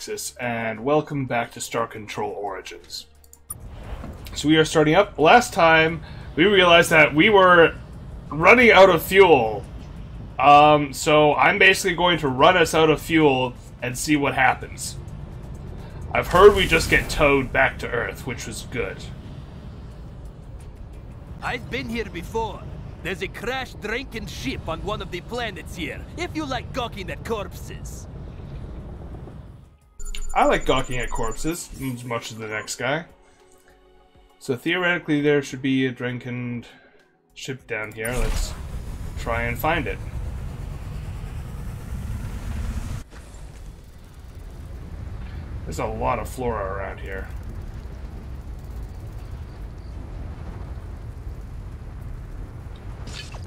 axis, and welcome back to Star Control Origins. So we are starting up. Last time, we realized that we were running out of fuel. So I'm basically going to run us out of fuel and see what happens. I've heard we just get towed back to Earth, which was good. I've been here before. There's a crashed, drunken ship on one of the planets here, if you like gawking at corpses. I like gawking at corpses, as much as the next guy. So theoretically there should be a drunken ship down here. Let's try and find it. There's a lot of flora around here.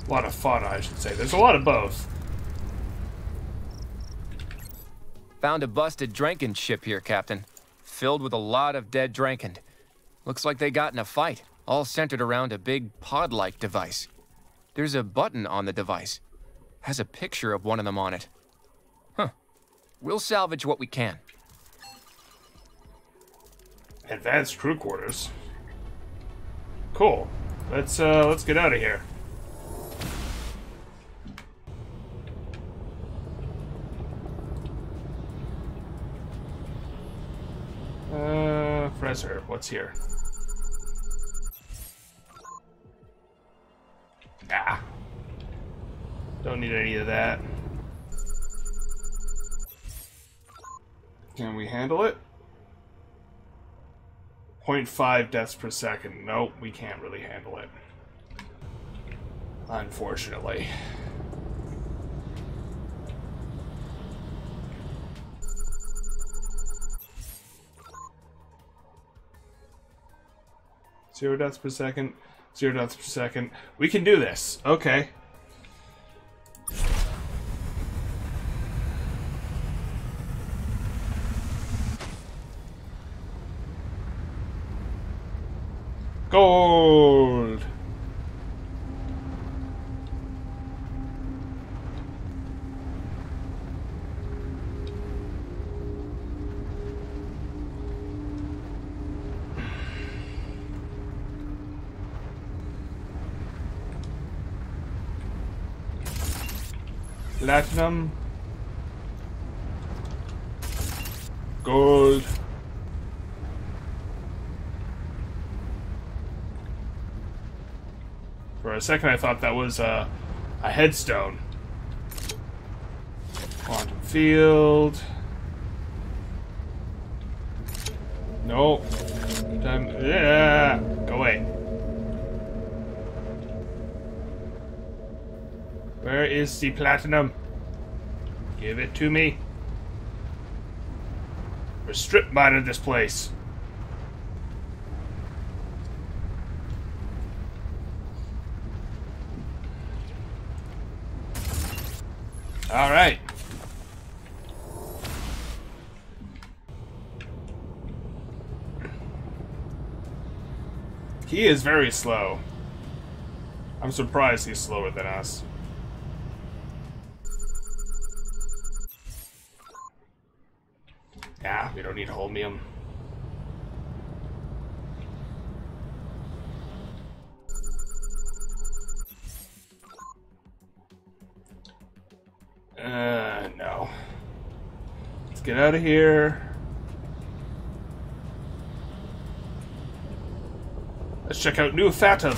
A lot of fauna, I should say. There's a lot of both. Found a busted Dranken ship here, Captain. Filled with a lot of dead Dranken. Looks like they got in a fight, all centered around a big pod-like device. There's a button on the device. Has a picture of one of them on it. Huh. We'll salvage what we can. Advanced crew quarters. Cool. Let's get out of here. Fraser, what's here? Ah. Don't need any of that. Can we handle it? 0.5 deaths per second. Nope, we can't really handle it. Unfortunately. Zero deaths per second. 0 deaths per second. We can do this. Okay. Gold! Platinum. Gold. For a second I thought that was a headstone. Quantum field. Nope. Time. Yeah. Go away. Where is the platinum? Give it to me. We're strip mining this place. All right. He is very slow. I'm surprised he's slower than us. Yeah, we don't need holmium. No. Let's get out of here. Let's check out New Fathom.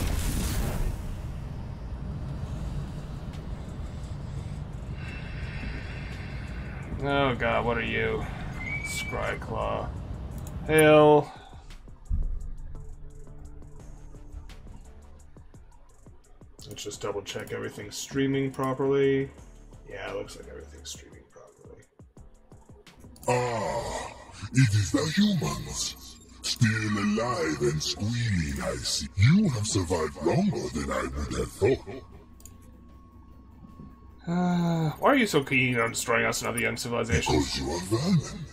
Oh god, what are you? Scryclaw. Hail. Let's just double check everything's streaming properly. Yeah, it looks like everything's streaming properly. Ah, it is the humans. Still alive and squealing, I see. You have survived longer than I would have thought. Why are you so keen on destroying us and other young civilizations? Because you are vermin.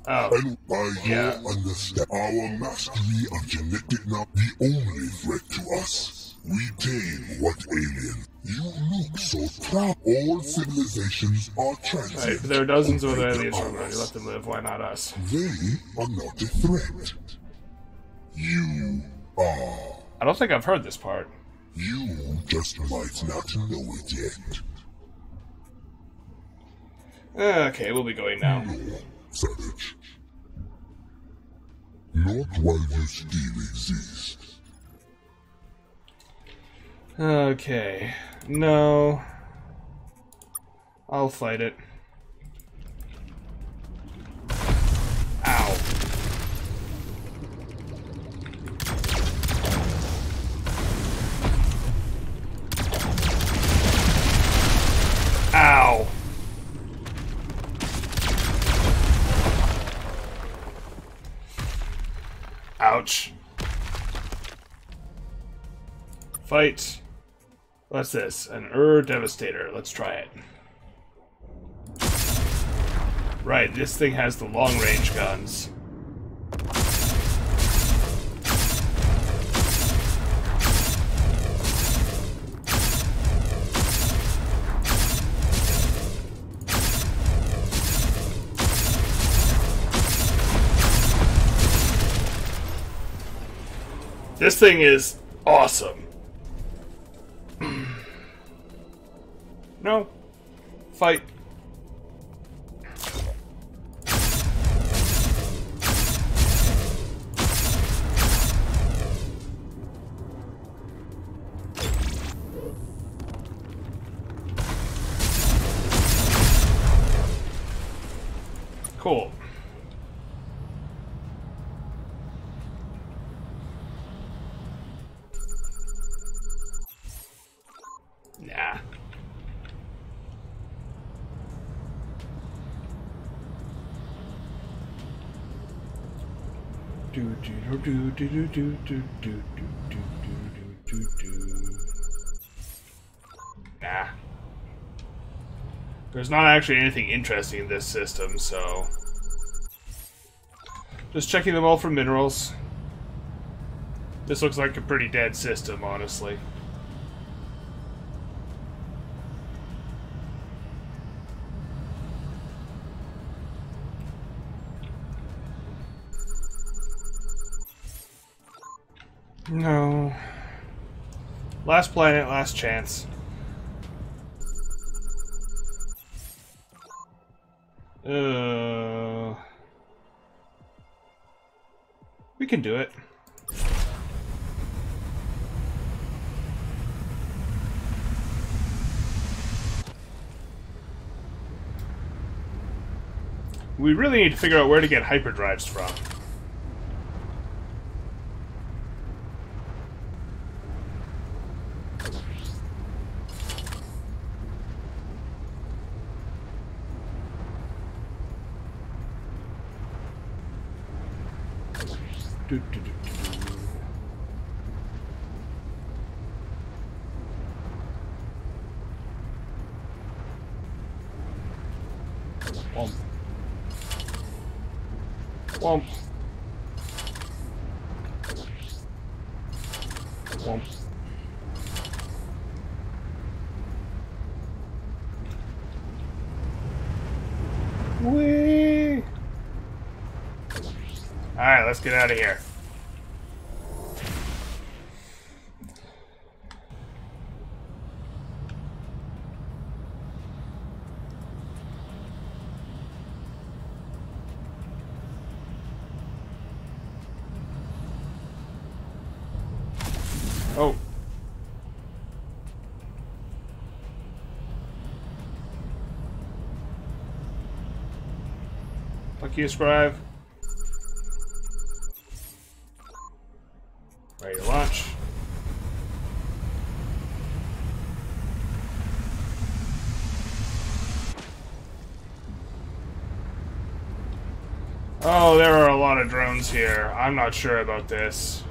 Oh. And by your understand, our mastery of genetic not the only threat to us. Retain what alien. You look so proud. All civilizations are transient. Right, but there are dozens of other aliens compared to around. You let them live. Why not us? They are not a threat. You are. I don't think I've heard this part. You just might not know it yet. Okay, we'll be going now. No, savage. Not while you still exist. Okay. No. I'll fight it. Ow. Ow. Ouch. Fight. What's this? An Devastator. Let's try it. Right, this thing has the long-range guns. This thing is awesome. No. Fight. Cool. Nah. Nah. There's not actually anything interesting in this system, so... Just checking them all for minerals. This looks like a pretty dead system, honestly. No. Last planet, last chance. We can do it. We really need to figure out where to get hyperdrives from. Womp. Womp. Womp. Whee! Alright, let's get out of here. Oh. Fuck you, Scribe. Ready to launch. Oh, there are a lot of drones here. I'm not sure about this.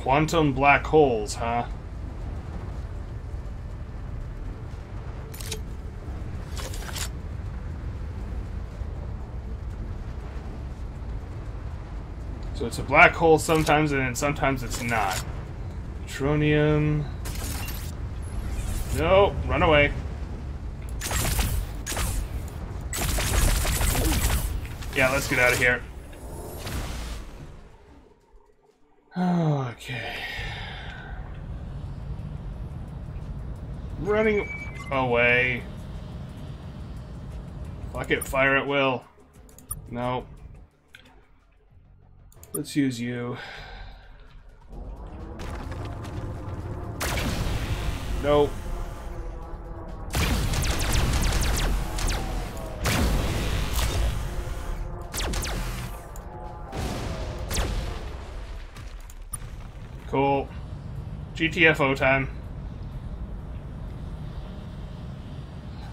Quantum black holes, huh? So it's a black hole sometimes, and then sometimes it's not. Neutronium. No, run away. Yeah, let's get out of here. Okay. Running away. Fuck it, fire at will. No. Let's use you. Nope. Cool. GTFO time.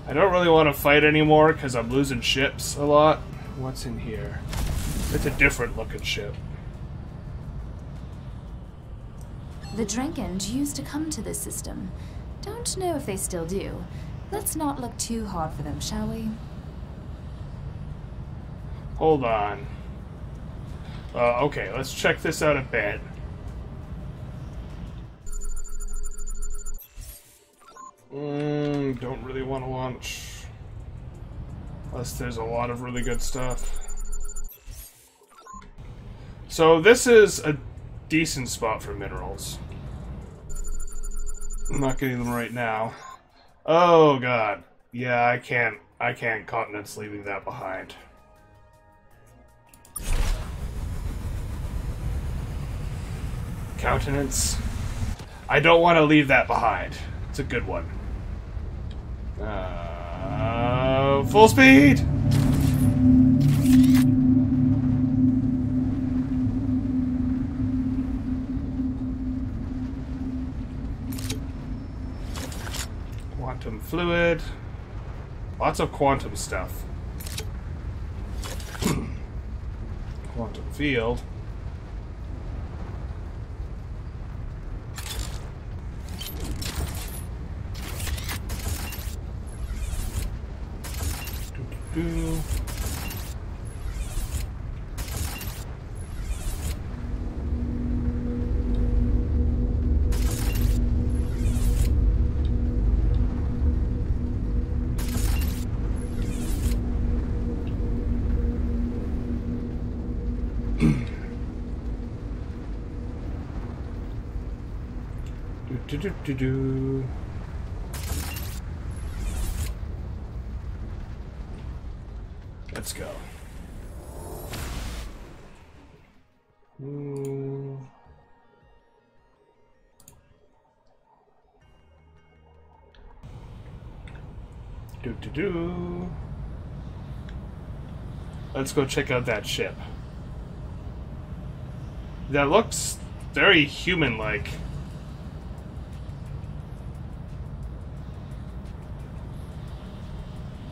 I don't really want to fight anymore because I'm losing ships a lot. What's in here? It's a different looking ship. The Drankend used to come to this system. Don't know if they still do. Let's not look too hard for them, shall we? Hold on. Okay, let's check this out a bit. Don't really want to launch. Unless there's a lot of really good stuff. So this is a decent spot for minerals. I'm not getting them right now. Oh god. Yeah, I can't continents leaving that behind. Countenance. I don't want to leave that behind. It's a good one. Full speed! Quantum fluid. Lots of quantum stuff. Quantum field. Do. Do. Let's go. Do. Let's go check out that ship. That looks very human-like.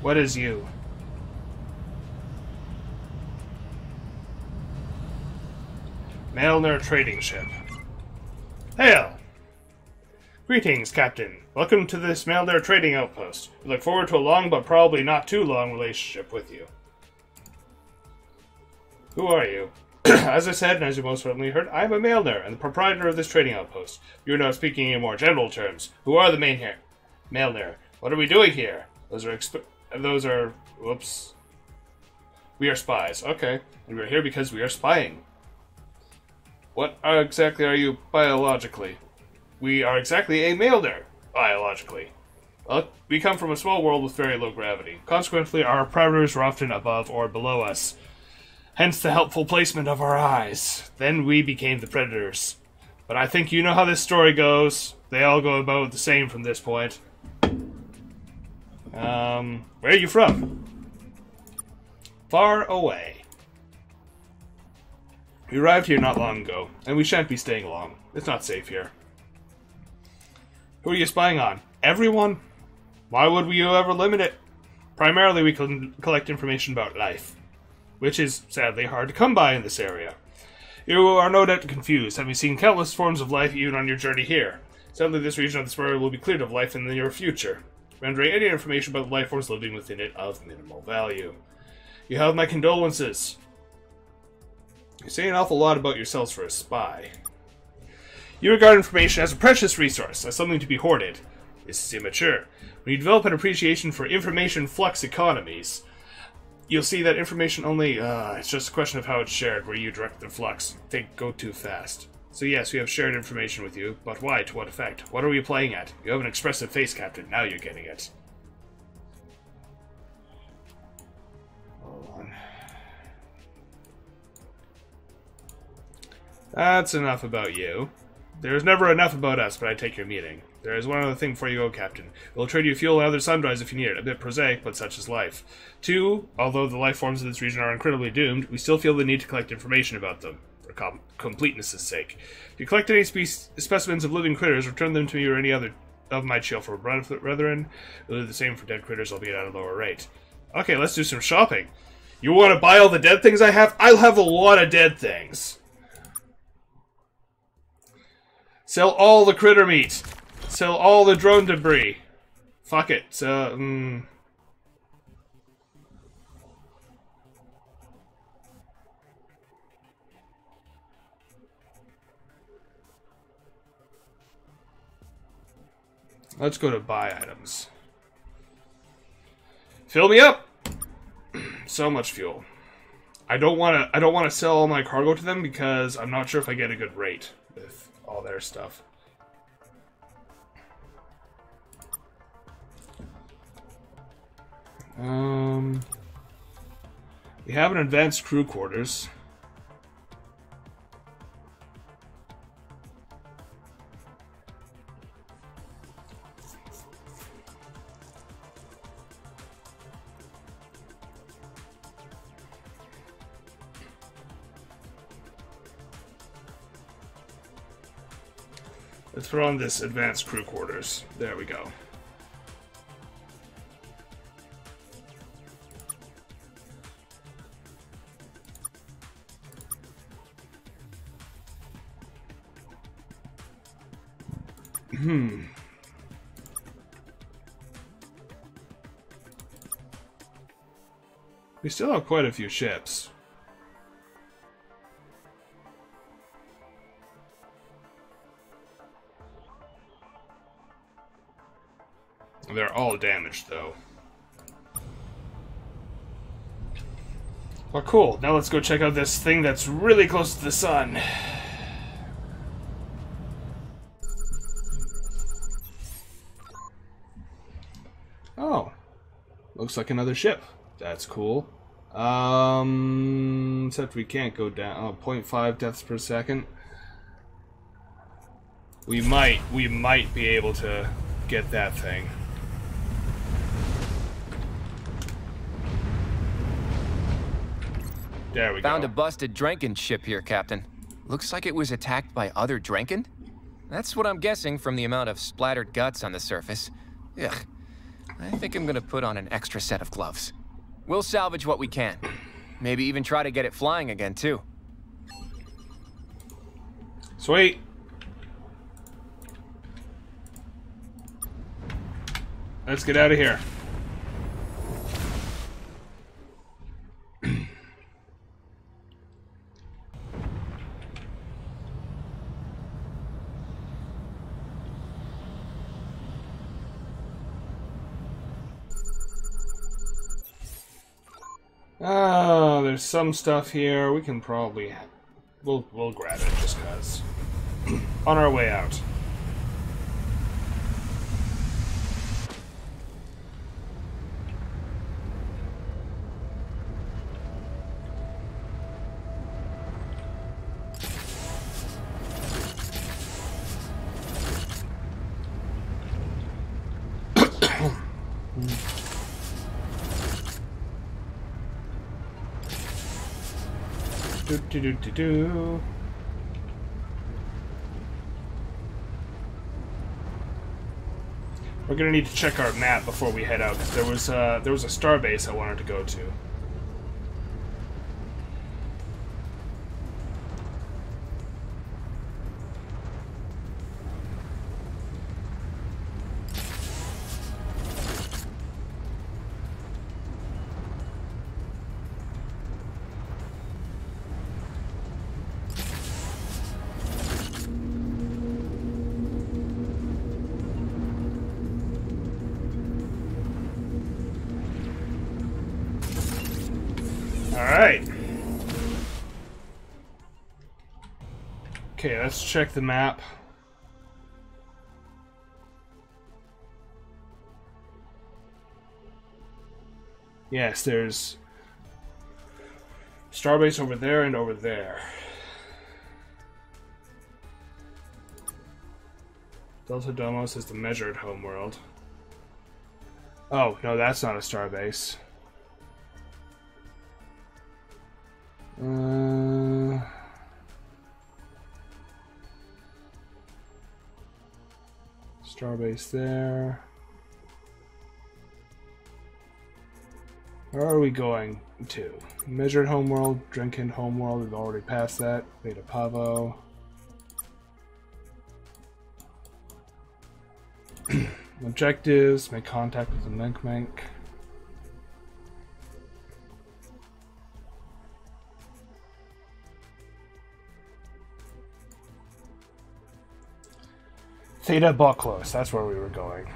What is you? Mailner trading ship. Hail! Greetings, Captain. Welcome to this Mailner trading outpost. We look forward to a long but probably not too long relationship with you. Who are you? As I said, and as you most certainly heard, I am a Mailner and the proprietor of this trading outpost. You are now speaking in more general terms. Who are the main here? Mailner. What are we doing here? Those are... Whoops. We are spies. Okay. And we are here because we are spying. What exactly are you biologically? We are exactly a Mailner, biologically. We come from a small world with very low gravity. Consequently, our predators are often above or below us. Hence the helpful placement of our eyes. Then we became the predators. But I think you know how this story goes. They all go about the same from this point. Where are you from? Far away. We arrived here not long ago, and we shan't be staying long. It's not safe here. Who are you spying on? Everyone? Why would we ever limit it? Primarily, we collect information about life, which is sadly hard to come by in this area. You are no doubt confused, having seen countless forms of life even on your journey here. Sadly, this region of the spire will be cleared of life in the near future, rendering any information about the life forms living within it of minimal value. You have my condolences. You say an awful lot about yourselves for a spy. You regard information as a precious resource, as something to be hoarded. This is immature. When you develop an appreciation for information flux economies, you'll see that information only, it's just a question of how it's shared, where you direct the flux. They go too fast. So yes, we have shared information with you, but why? To what effect? What are we playing at? You have an expressive face, Captain. Now you're getting it. Hold on. That's enough about you. There's never enough about us, but I take your meaning. There is one other thing before you go, Captain. We'll trade you fuel and other sun drives if you need it. A bit prosaic, but such is life. 2, although the life forms of this region are incredibly doomed, we still feel the need to collect information about them, for completeness' sake. If you collect any specimens of living critters, return them to me or any other of my cheerful brethren. We'll do the same for dead critters, albeit at a lower rate. Okay, let's do some shopping. You want to buy all the dead things I have? I'll have a lot of dead things. Sell all the critter meat. Sell all the drone debris. Fuck it. Let's go to buy items. Fill me up. So much fuel. I don't want to sell all my cargo to them because I'm not sure if I get a good rate with all their stuff. We have an advanced crew quarters. Let's put on this advanced crew quarters. There we go. We still have quite a few ships. They're all damaged, though. Well, cool. Now let's go check out this thing that's really close to the sun. Oh. Looks like another ship. That's cool. Except we can't go down. Oh, 0.5 deaths per second. We might be able to get that thing. There we go. Found a busted Dranken ship here, Captain. Looks like it was attacked by other Dranken? That's what I'm guessing from the amount of splattered guts on the surface. Ugh. I think I'm gonna put on an extra set of gloves. We'll salvage what we can. Maybe even try to get it flying again, too. Sweet. Let's get out of here. Oh, there's some stuff here. We can probably... We'll grab it just cause. On our way out. Do. We're gonna need to check our map before we head out, because there was a starbase I wanted to go to. Alright. Okay, let's check the map. Yes, there's Starbase over there and over there. Delta Domos is the measured homeworld. Oh, no, that's not a starbase. Starbase there. Where are we going to? Measured homeworld, Drinking homeworld, we've already passed that. Beta Pavo. Objectives, make contact with the Mink. Theta Bucklos, that's where we were going.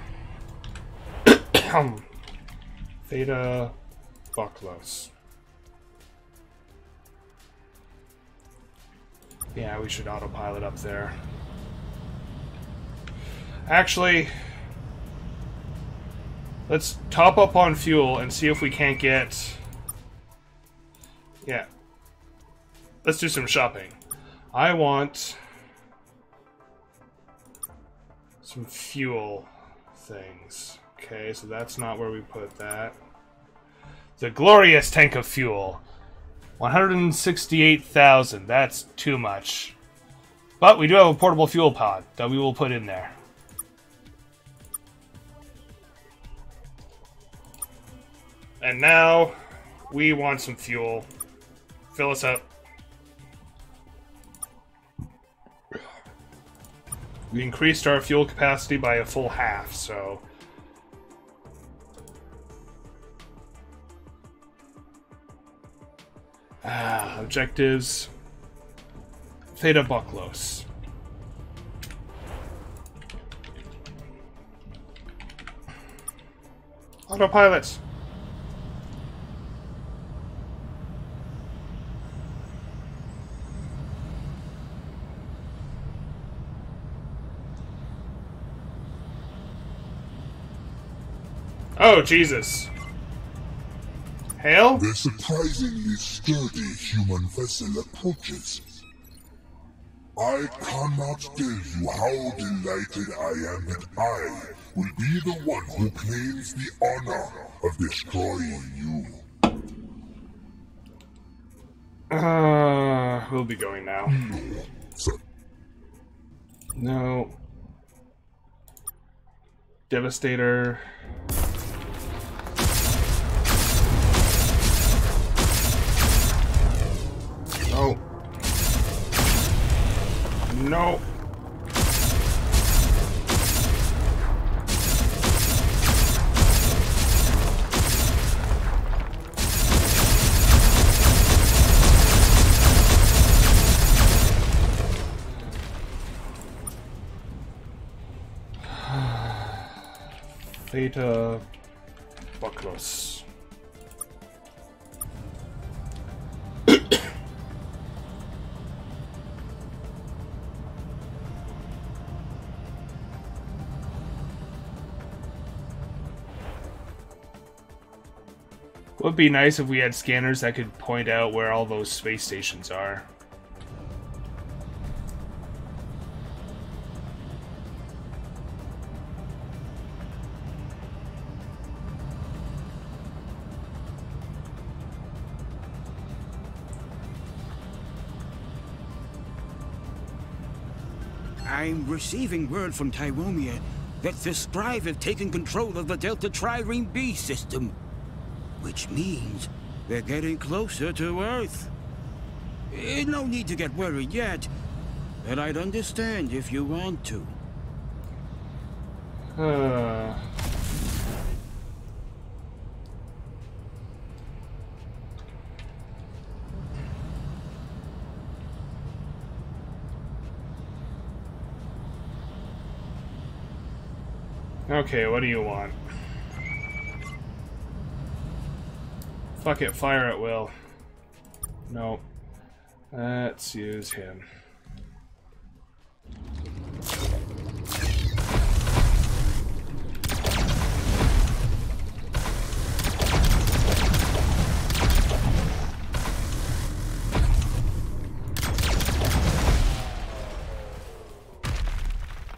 Theta Bucklos. Yeah, we should autopilot up there. Actually, let's top up on fuel and see if we can't get... Yeah. Let's do some shopping. I want some fuel things. Okay, so that's not where we put that. The glorious tank of fuel. 168,000. That's too much. But we do have a portable fuel pod that we will put in there. And now we want some fuel. Fill us up. We increased our fuel capacity by a full half, so... objectives. Theta Bucklos. Autopilot. Oh, Jesus. Hail? The surprisingly sturdy human vessel approaches. I cannot tell you how delighted I am that I will be the one who claims the honor of destroying you. We'll be going now. No, sir. No. Devastator. No. No. Theta Bucklos. Would be nice if we had scanners that could point out where all those space stations are. I'm receiving word from Tyromia that the Strive have taken control of the Delta Trireme B system. Which means they're getting closer to Earth. No need to get worried yet, but I'd understand if you want to. Okay, what do you want? Fuck it, fire at will. No. Let's use him.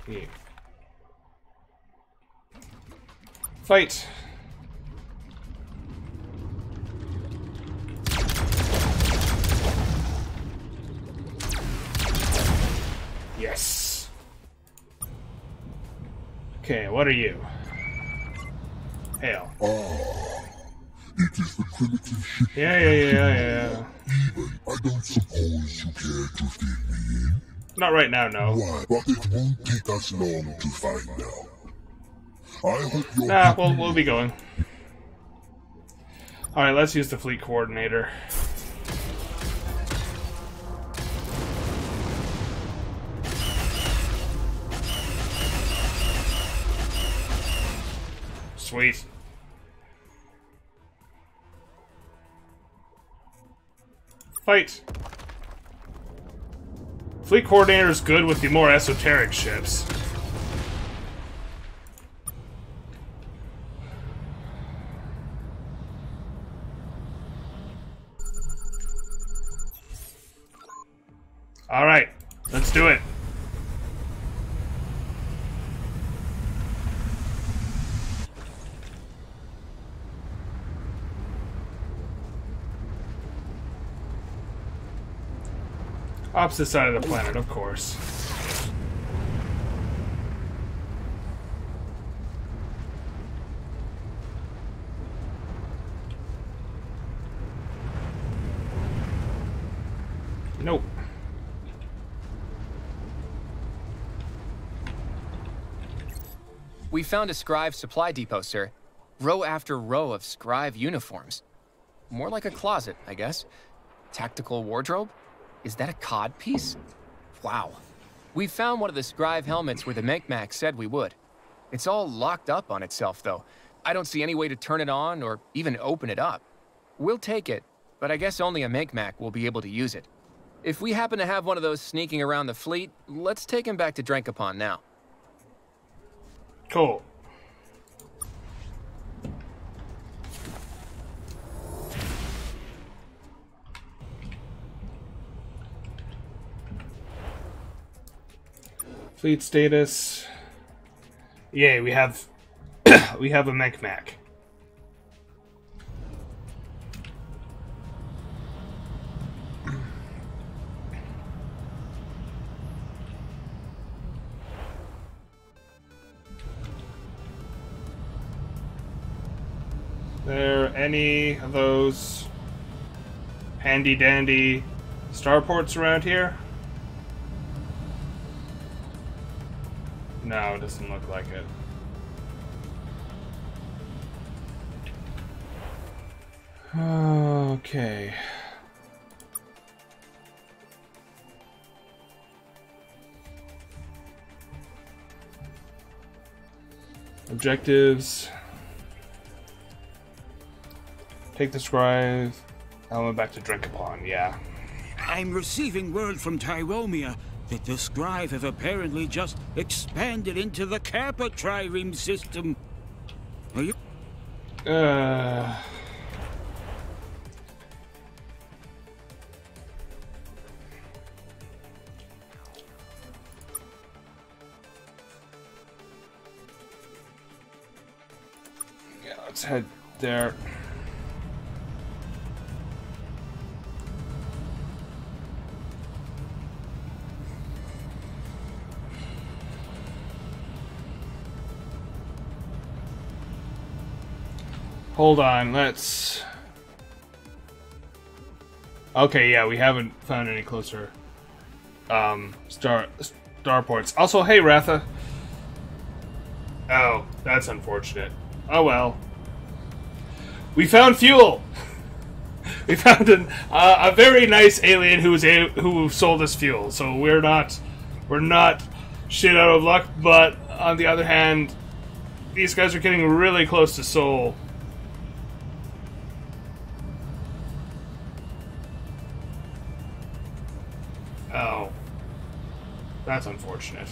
Yeah. Fight! Yes. Okay, what are you? Hail. It is the primitive ship. Yeah. Even, I don't suppose you care to fill me in? Not right now, no. Why? But it won't take us long to find out. I hope you're Nah, we'll be going. Alright, let's use the fleet coordinator. Sweet. Fight! Fleet coordinator is good with the more esoteric ships. Alright, let's do it. Opposite side of the planet, of course. Nope. We found a Scrive supply depot, sir. Row after row of Scrive uniforms. More like a closet, I guess. Tactical wardrobe? Is that a cod piece? Wow. We found one of the Scrive helmets where the Mekmak said we would. It's all locked up on itself, though. I don't see any way to turn it on or even open it up. We'll take it, but I guess only a Mekmak will be able to use it. If we happen to have one of those sneaking around the fleet, let's take him back to Drankapon now. Cool. Fleet status. Yay, we have we have a Mekmak. There any of those handy dandy starports around here? No, it doesn't look like it. Okay. Objectives. Take the Scribe element back to Drankapon, yeah. I'm receiving word from Tyromia that the Scribe have apparently just expanded into the Kappa trireme system. Are you? Yeah, let's head there. Hold on, let's... Okay, yeah, we haven't found any closer starports. Also, hey, Ratha. Oh, that's unfortunate. Oh well. We found fuel! We found a very nice alien who sold us fuel, so we're not shit out of luck, but on the other hand, these guys are getting really close to Sol. Oh. That's unfortunate.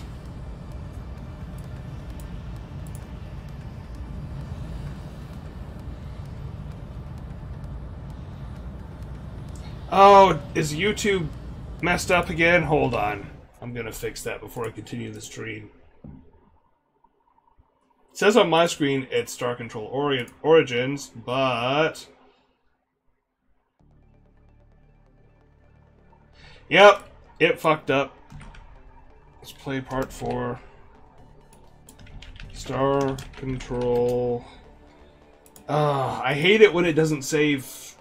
Oh, is YouTube messed up again? Hold on. I'm gonna fix that before I continue the stream. It says on my screen it's Star Control Origins, but... Yep, it fucked up. Let's play part 4. Star Control... I hate it when it doesn't save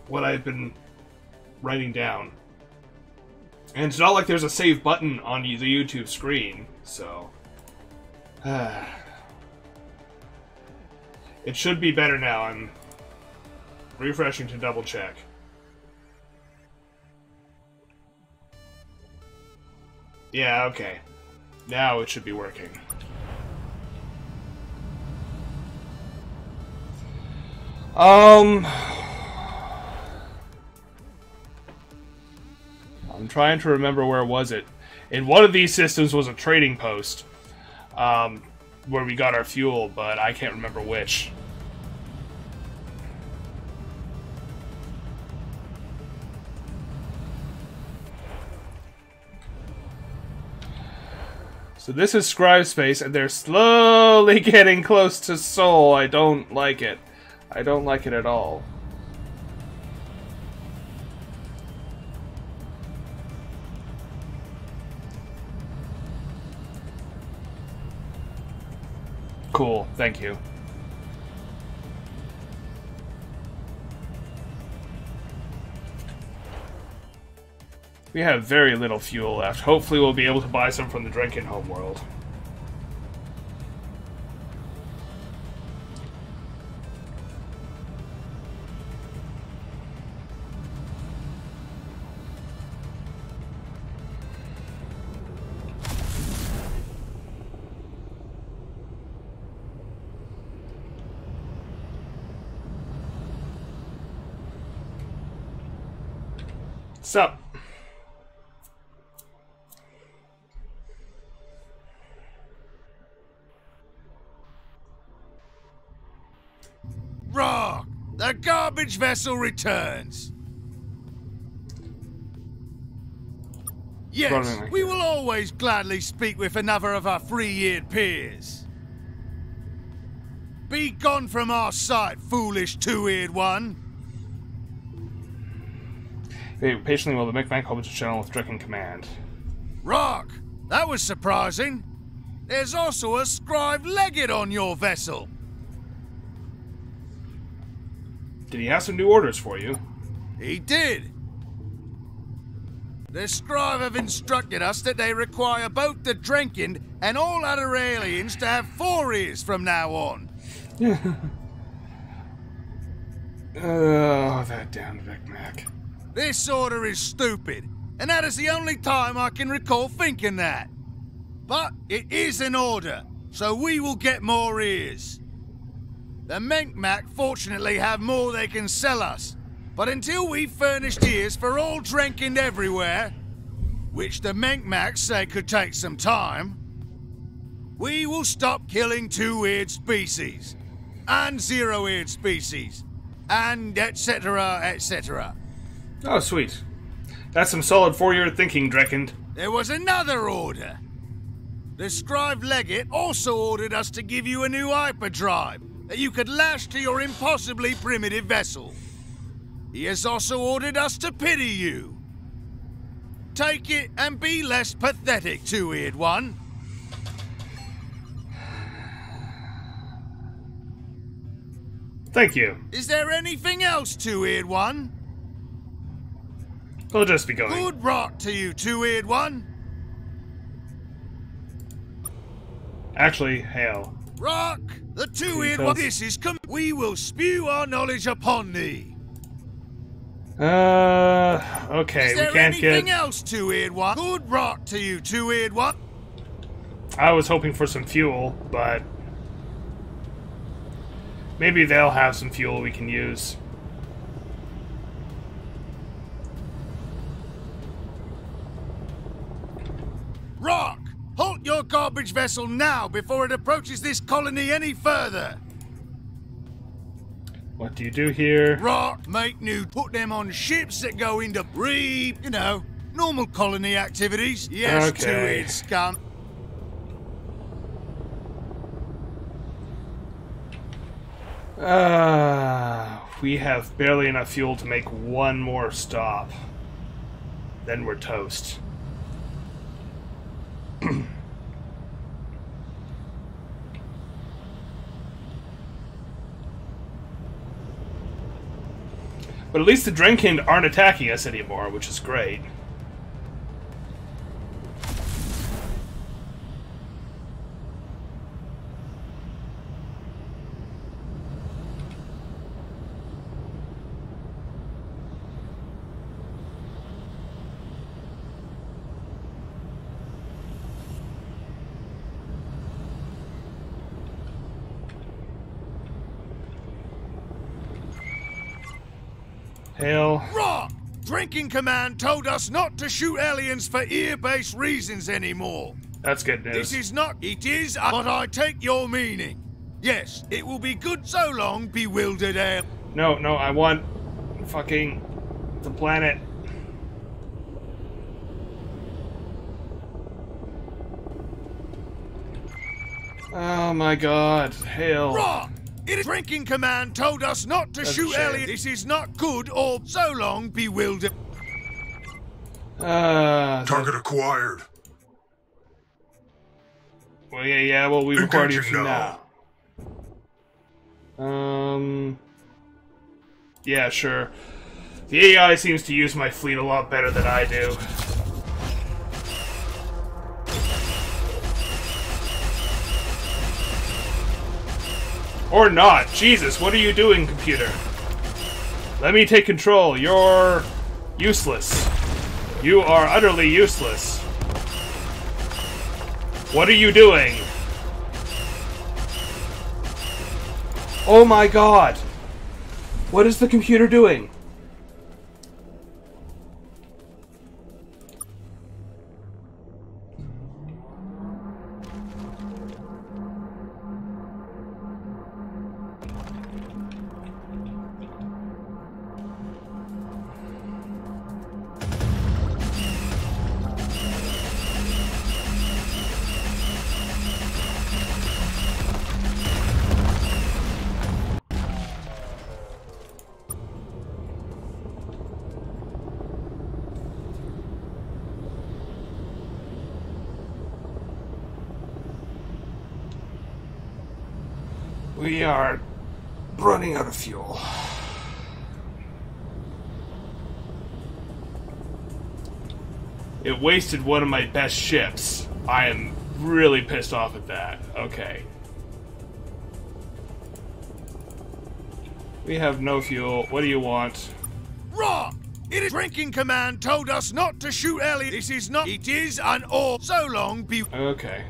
what I've been writing down. And it's not like there's a save button on the YouTube screen, so... It should be better now. I'm refreshing to double check. Yeah, okay. Now it should be working. I'm trying to remember where was it. In one of these systems was a trading post. Where we got our fuel, but I can't remember which. So this is Scribe Space, and they're slowly getting close to Sol. I don't like it. I don't like it at all. Cool, thank you. We have very little fuel left. Hopefully we'll be able to buy some from the Drinking homeworld. Sup? Rock! The garbage vessel returns! Yes, we will always gladly speak with another of our three-eared peers. Be gone from our sight, foolish two-eared one! They patiently while the Micmac opens the channel with Drinking command. Rock! That was surprising! There's also a scribe legate on your vessel! Did he have some new orders for you? He did! The scribe have instructed us that they require both the Drenkin and all other aliens to have 4 ears from now on. Oh, that damned Micmac. This order is stupid, and that is the only time I can recall thinking that. But it is an order, so we will get more ears. The Micmac fortunately have more they can sell us, but until we've furnished ears for all Drenkin everywhere, which the Micmacs say could take some time, we will stop killing 2-eared species, and 0-eared species, and etc, etc. Oh, sweet. That's some solid 4-eared thinking, Dreckend. There was another order. The scribe legate also ordered us to give you a new hyperdrive that you could lash to your impossibly primitive vessel. He has also ordered us to pity you. Take it and be less pathetic, 2-eared one. Thank you. Is there anything else, 2-eared one? We'll just be going. Good rock to you, 2-eared one. Actually, hail. Rock, the 2-eared one. This is we will spew our knowledge upon thee. Okay, we can't get... Is there anything else, 2-eared one? Good rock to you, 2-eared one. I was hoping for some fuel, but... maybe they'll have some fuel we can use. Stop your garbage vessel now before it approaches this colony any further. What do you do here? Rot, make new, put them on ships that go into you know, normal colony activities. Yes, Okay. two-eared scum. We have barely enough fuel to make one more stop. Then we're toast. But at least the Drenkind aren't attacking us anymore, which is great. Hail. Rot! Drinking Command told us not to shoot aliens for ear-based reasons anymore. That's good news. This is not, it is, but I take your meaning. Yes, it will be good so long, bewildered ale. No, I want fucking the planet. Oh my god, hail. Rot! It is Drinking Command told us not to That's shoot a shame. aliens. This is not good or so long, bewildered. Target acquired. Well, yeah, well, we required you Engaging now. Yeah, sure. The AI seems to use my fleet a lot better than I do. Or not. Jesus, what are you doing, computer? Let me take control. You're useless. You are utterly useless. What are you doing? Oh my god! What is the computer doing? We are running out of fuel. It wasted one of my best ships. I am really pissed off at that. Okay. We have no fuel. What do you want? Rot! It is Drinking Command told us not to shoot aliens. This is not, it is an or so long, be. Okay.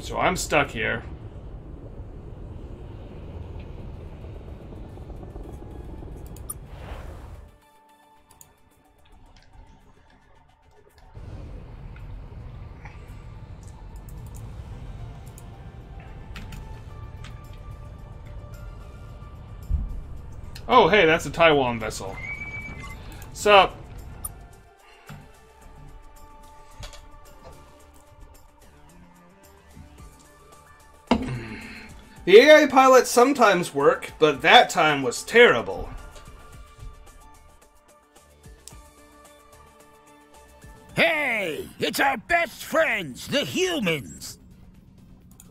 So I'm stuck here. Oh, hey, that's a Taiwan vessel. Sup? The AI pilots sometimes work, but that time was terrible. Hey, it's our best friends, the humans.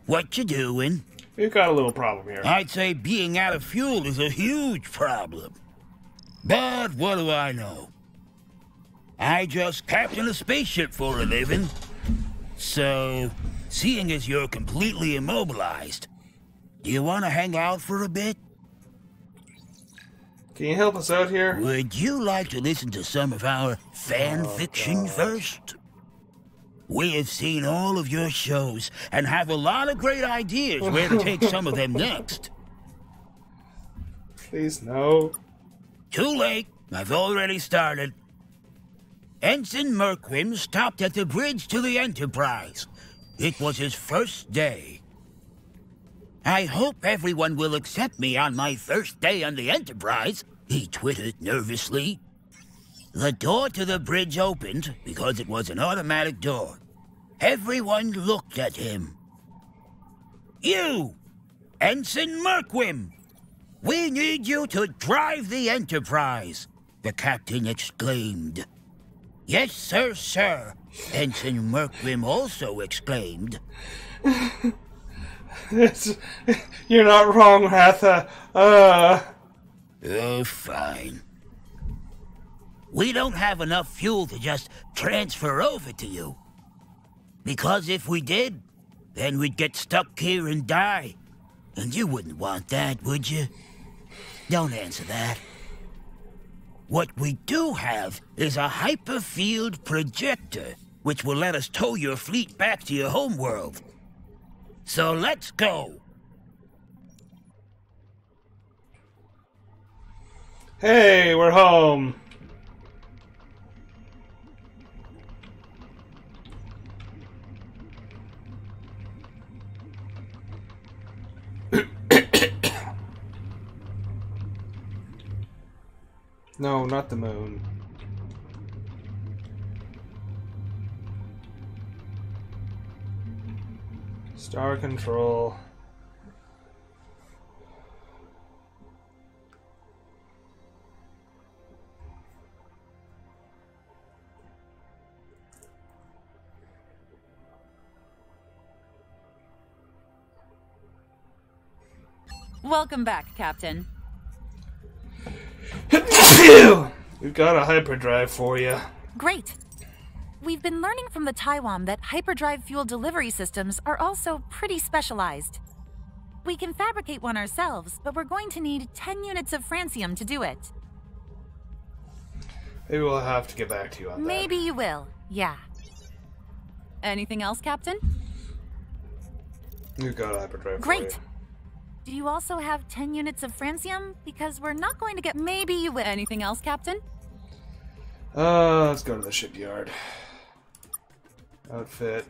What you doing? We've got a little problem here. I'd say being out of fuel is a huge problem. But what do I know? I just captain a spaceship for a living. So, seeing as you're completely immobilized, do you want to hang out for a bit? Can you help us out here? Would you like to listen to some of our fan fiction first? We have seen all of your shows and have a lot of great ideas where to take some of them next. Please, no. Too late. I've already started. Ensign Merquim stopped at the bridge to the Enterprise. It was his first day. I hope everyone will accept me on my first day on the Enterprise, he twittered nervously. The door to the bridge opened because it was an automatic door. Everyone looked at him. You, Ensign Merquim! We need you to drive the Enterprise, the captain exclaimed. Yes, sir, sir, Ensign Merquim also exclaimed. You're not wrong, Ratha. Oh, fine. We don't have enough fuel to just transfer over to you. Because if we did, then we'd get stuck here and die. And you wouldn't want that, would you? Don't answer that. What we do have is a hyperfield projector, which will let us tow your fleet back to your homeworld. So let's go. Hey, we're home. No, not the moon. Star control. Welcome back, Captain. We've got a hyperdrive for you. Great. We've been learning from the Taiwan that hyperdrive fuel delivery systems are also pretty specialized. We can fabricate one ourselves, but we're going to need 10 units of francium to do it. Maybe we'll have to get back to you on that. Maybe you will, yeah. Anything else, Captain? We've got a hyperdrive Great. for you. Do you also have 10 units of francium? Because we're not going to get... Maybe you will. Anything else, Captain? Let's go to the shipyard. Outfit.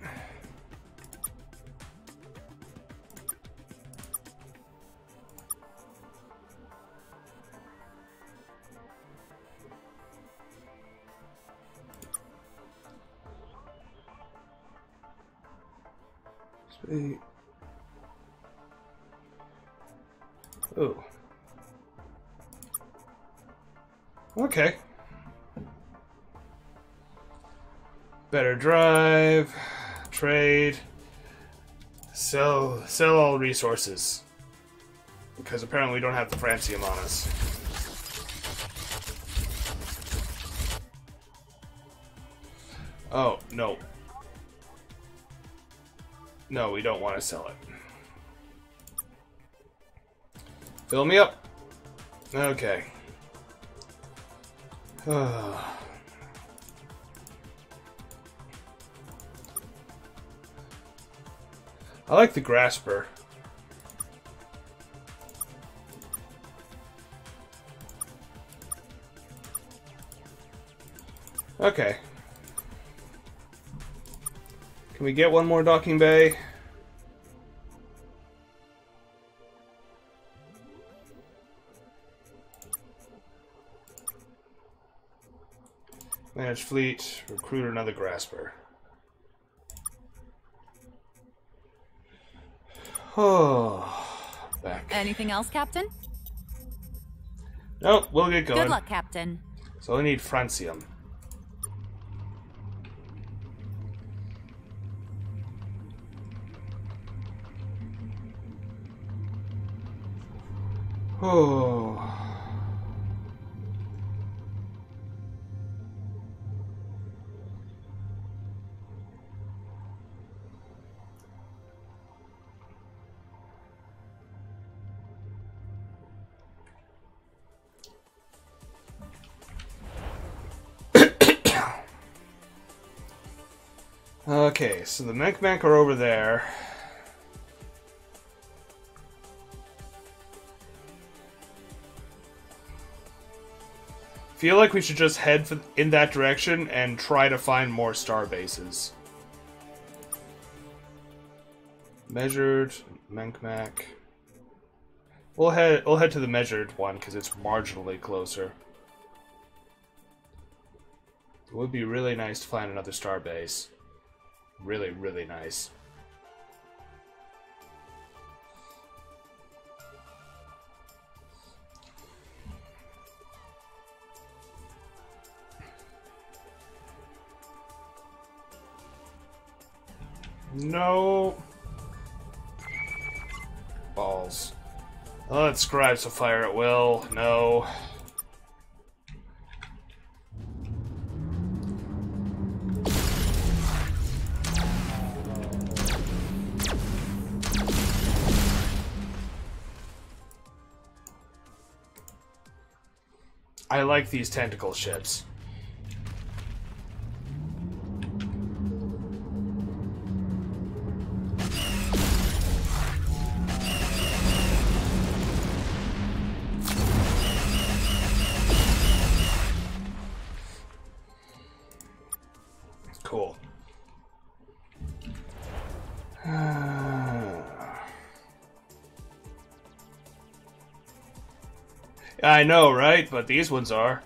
Sweet. Ooh. Okay. Better drive, trade, sell all resources. Because apparently we don't have the francium on us. Oh, no. No, we don't want to sell it. Fill me up. Okay. I like the grasper. Okay. Can we get one more docking bay? Manage fleet, recruit another grasper. Oh, back. Anything else, Captain? Nope, we'll get going. Good luck, Captain. So I need francium. Oh. Okay, so the Mech are over there. Feel like we should just head in that direction and try to find more star bases. Measured, Menkmak. We'll head to the measured one because it's marginally closer. It would be really nice to find another star base. Really, really nice. No. Balls. Oh, that scribes will fire at will. No. I like these tentacle ships. Cool. I know, right? But these ones are.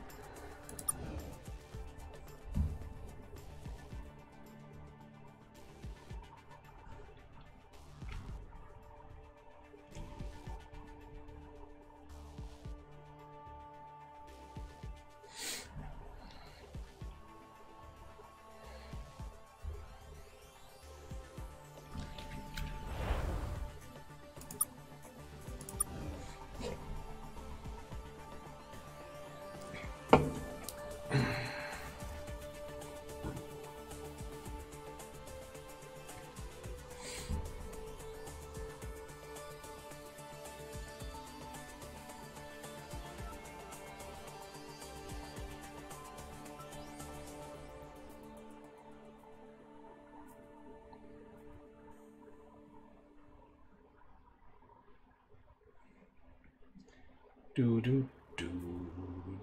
Do do do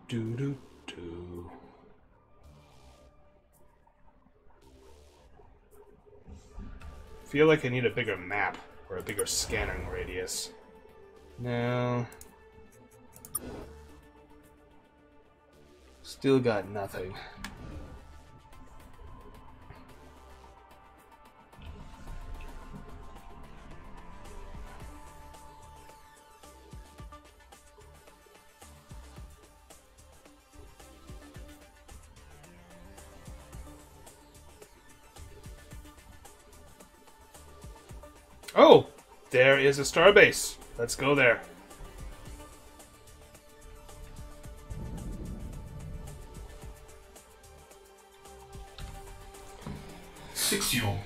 do do do. Feel like I need a bigger map or a bigger scanning radius. No. Still got nothing. Oh, there is a starbase. Let's go there. Sixio.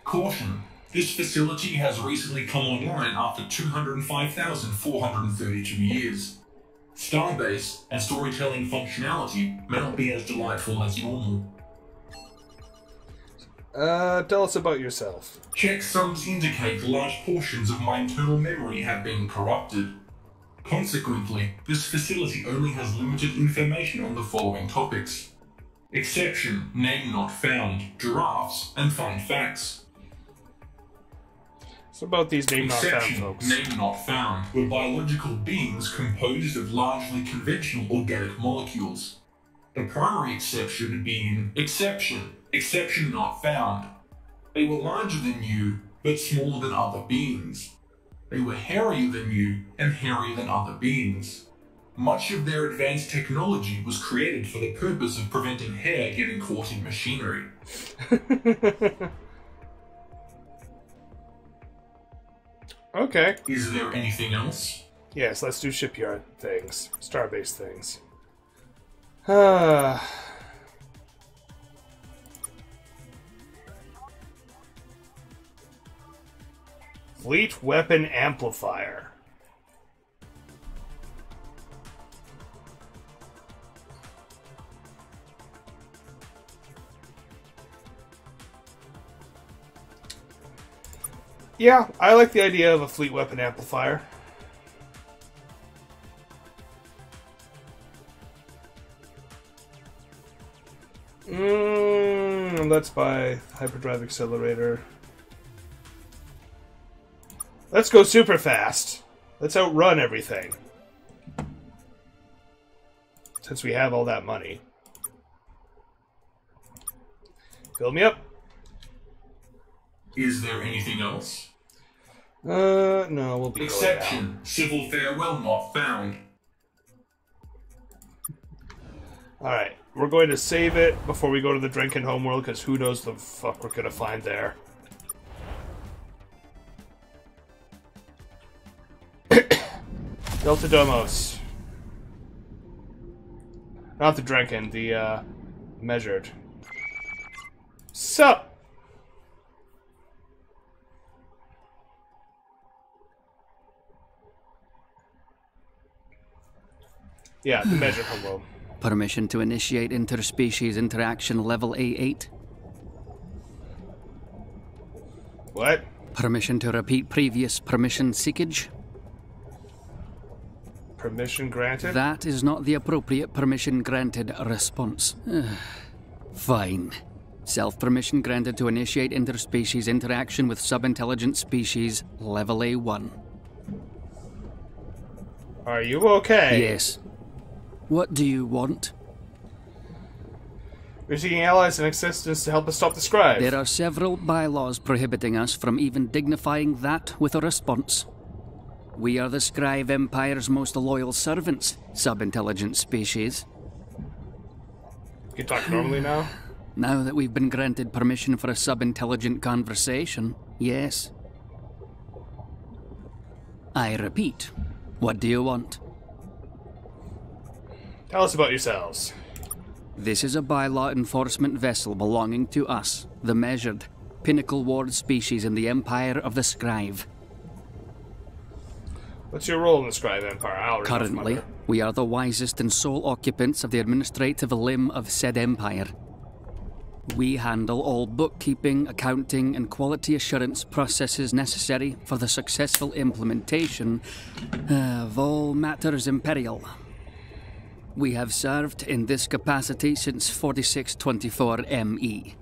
Caution. This facility has recently come online after 205,432 years. Starbase and storytelling functionality may not be as delightful as normal. Tell us about yourself. Checksums indicate large portions of my internal memory have been corrupted. Consequently, this facility only has limited information on the following topics. Exception, name not found, giraffes, and fun facts. It's about these name not found folks. Name not found were biological beings composed of largely conventional organic molecules. The primary exception being exception not found. They were larger than you, but smaller than other beings. They were hairier than you, and hairier than other beings. Much of their advanced technology was created for the purpose of preventing hair getting caught in machinery. Okay. Is there anything else? Yes, let's do shipyard things. Starbase things. Fleet weapon amplifier. Yeah, I like the idea of a fleet weapon amplifier. Let's buy hyperdrive accelerator. Let's go super fast. Let's outrun everything. Since we have all that money. Fill me up. Is there anything else? No, we'll be Exception. Civil farewell not found. Alright, we're going to save it before we go to the Drenkin homeworld, because who knows the fuck we're gonna find there. Delta Domos. Not the Drenkin, the, measured. Sup? Yeah, the measured homeworld. Permission to initiate interspecies interaction level A8. What? Permission to repeat previous permission seekage. Permission granted? That is not the appropriate permission granted response. Fine. Self-permission granted to initiate interspecies interaction with sub-intelligent species level A1. Are you okay? Yes. What do you want? We're seeking allies and assistance to help us stop the scribe. There are several bylaws prohibiting us from even dignifying that with a response. We are the Scribe Empire's most loyal servants, sub-intelligent species. You can talk normally now? Now that we've been granted permission for a sub-intelligent conversation, yes. I repeat, what do you want? Tell us about yourselves. This is a bylaw enforcement vessel belonging to us, the Measured, Pinnacle Ward species in the Empire of the Scribe. What's your role in the Scribe Empire? Currently, we are the wisest and sole occupants of the administrative limb of said empire. We handle all bookkeeping, accounting, and quality assurance processes necessary for the successful implementation of all matters imperial. We have served in this capacity since 4624 ME,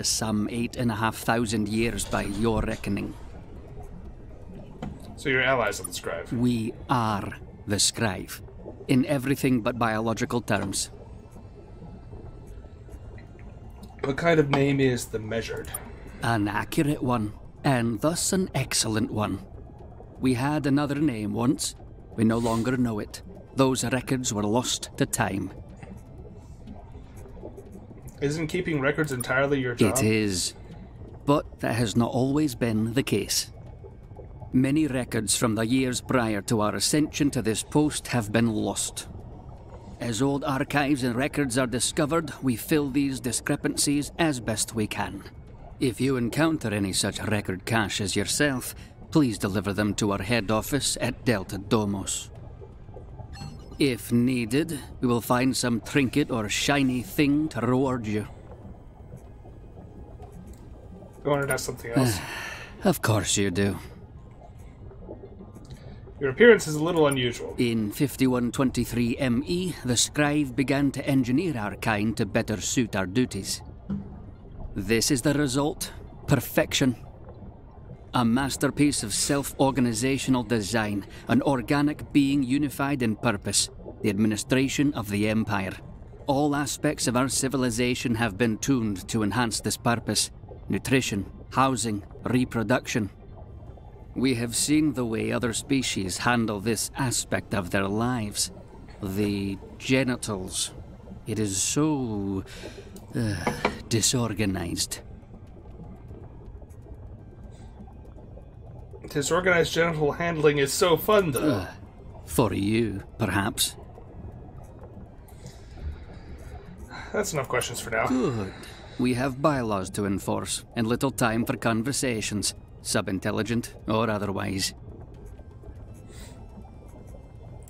some 8,500 years by your reckoning. So you're allies of the Scribe? We are the Scribe, in everything but biological terms. What kind of name is the Measured? An accurate one, and thus an excellent one. We had another name once. We no longer know it. Those records were lost to time. Isn't keeping records entirely your job? It is. But that has not always been the case. Many records from the years prior to our ascension to this post have been lost. As old archives and records are discovered, we fill these discrepancies as best we can. If you encounter any such record caches yourself, please deliver them to our head office at Delta Domos. If needed, we will find some trinket or shiny thing to reward you. You wanted to ask something else? Of course you do. Your appearance is a little unusual. In 5123 ME, the Scribe began to engineer our kind to better suit our duties. This is the result. Perfection. A masterpiece of self-organizational design, an organic being unified in purpose, the administration of the Empire. All aspects of our civilization have been tuned to enhance this purpose. Nutrition, housing, reproduction. We have seen the way other species handle this aspect of their lives. The genitals. It is so... disorganized. Disorganized genital handling is so fun, though. For you, perhaps. That's enough questions for now. Good. We have bylaws to enforce, and little time for conversations, sub-intelligent or otherwise.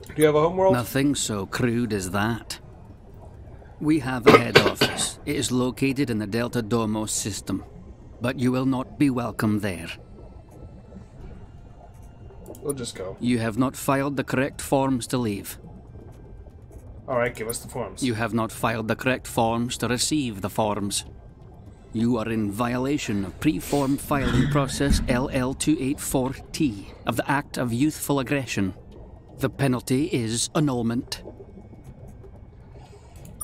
Do you have a homeworld? Nothing so crude as that. We have a head office. It is located in the Delta Domos system, but you will not be welcome there. We'll just go. You have not filed the correct forms to leave. Alright, give us the forms. You have not filed the correct forms to receive the forms. You are in violation of Preform Filing Process LL284T of the Act of Youthful Aggression. The penalty is annulment.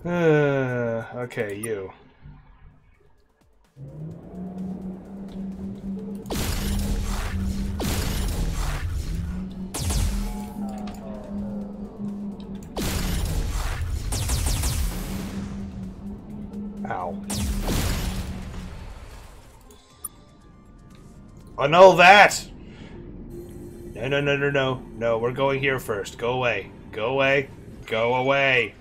Okay, you. Ow. Annul that! No, no, no, no, no. No, we're going here first. Go away. Go away. Go away.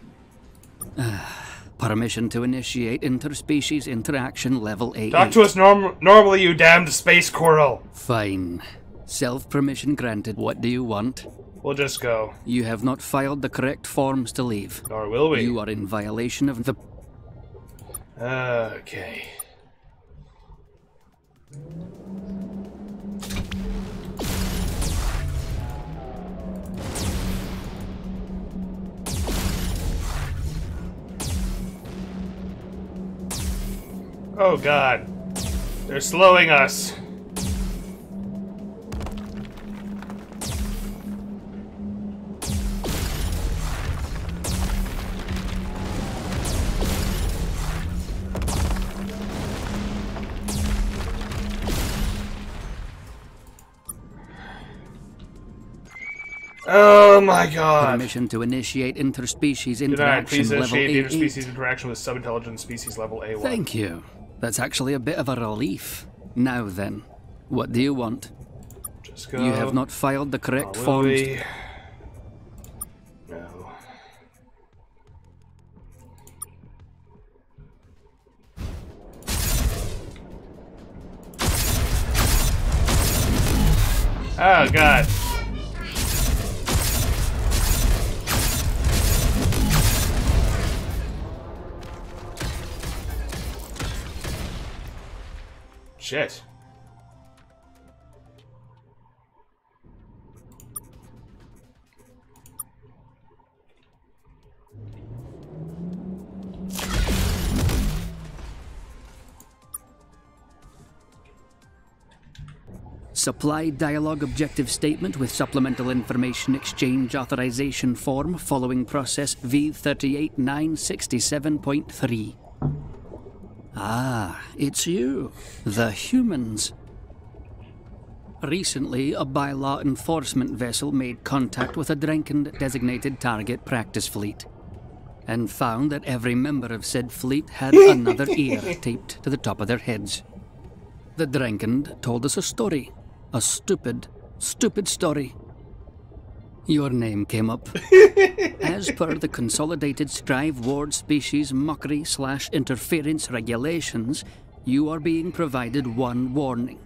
Permission to initiate interspecies interaction level 8. Talk to us normally, you damned space squirrel. Fine. Self-permission granted. What do you want? We'll just go. You have not filed the correct forms to leave. Nor will we. You are in violation of the... Okay. Oh god. They're slowing us. Oh my god. Permission to initiate interspecies Denied. interaction Please level initiate A8. interspecies interaction with subintelligent species level A1. Thank you. That's actually a bit of a relief. Now then, what do you want? Just go. You have not filed the correct Will forms. we? No. Oh god. Shit. Supply dialogue objective statement with supplemental information exchange authorization form following process V38967.3. Ah, it's you, the humans. Recently, a bylaw enforcement vessel made contact with a Drenkened designated target practice fleet, and found that every member of said fleet had another ear taped to the top of their heads. The Drenkened told us a story. A stupid, stupid story. Your name came up. As per the Consolidated Scribe Ward Species Mockery/Interference Regulations, you are being provided one warning.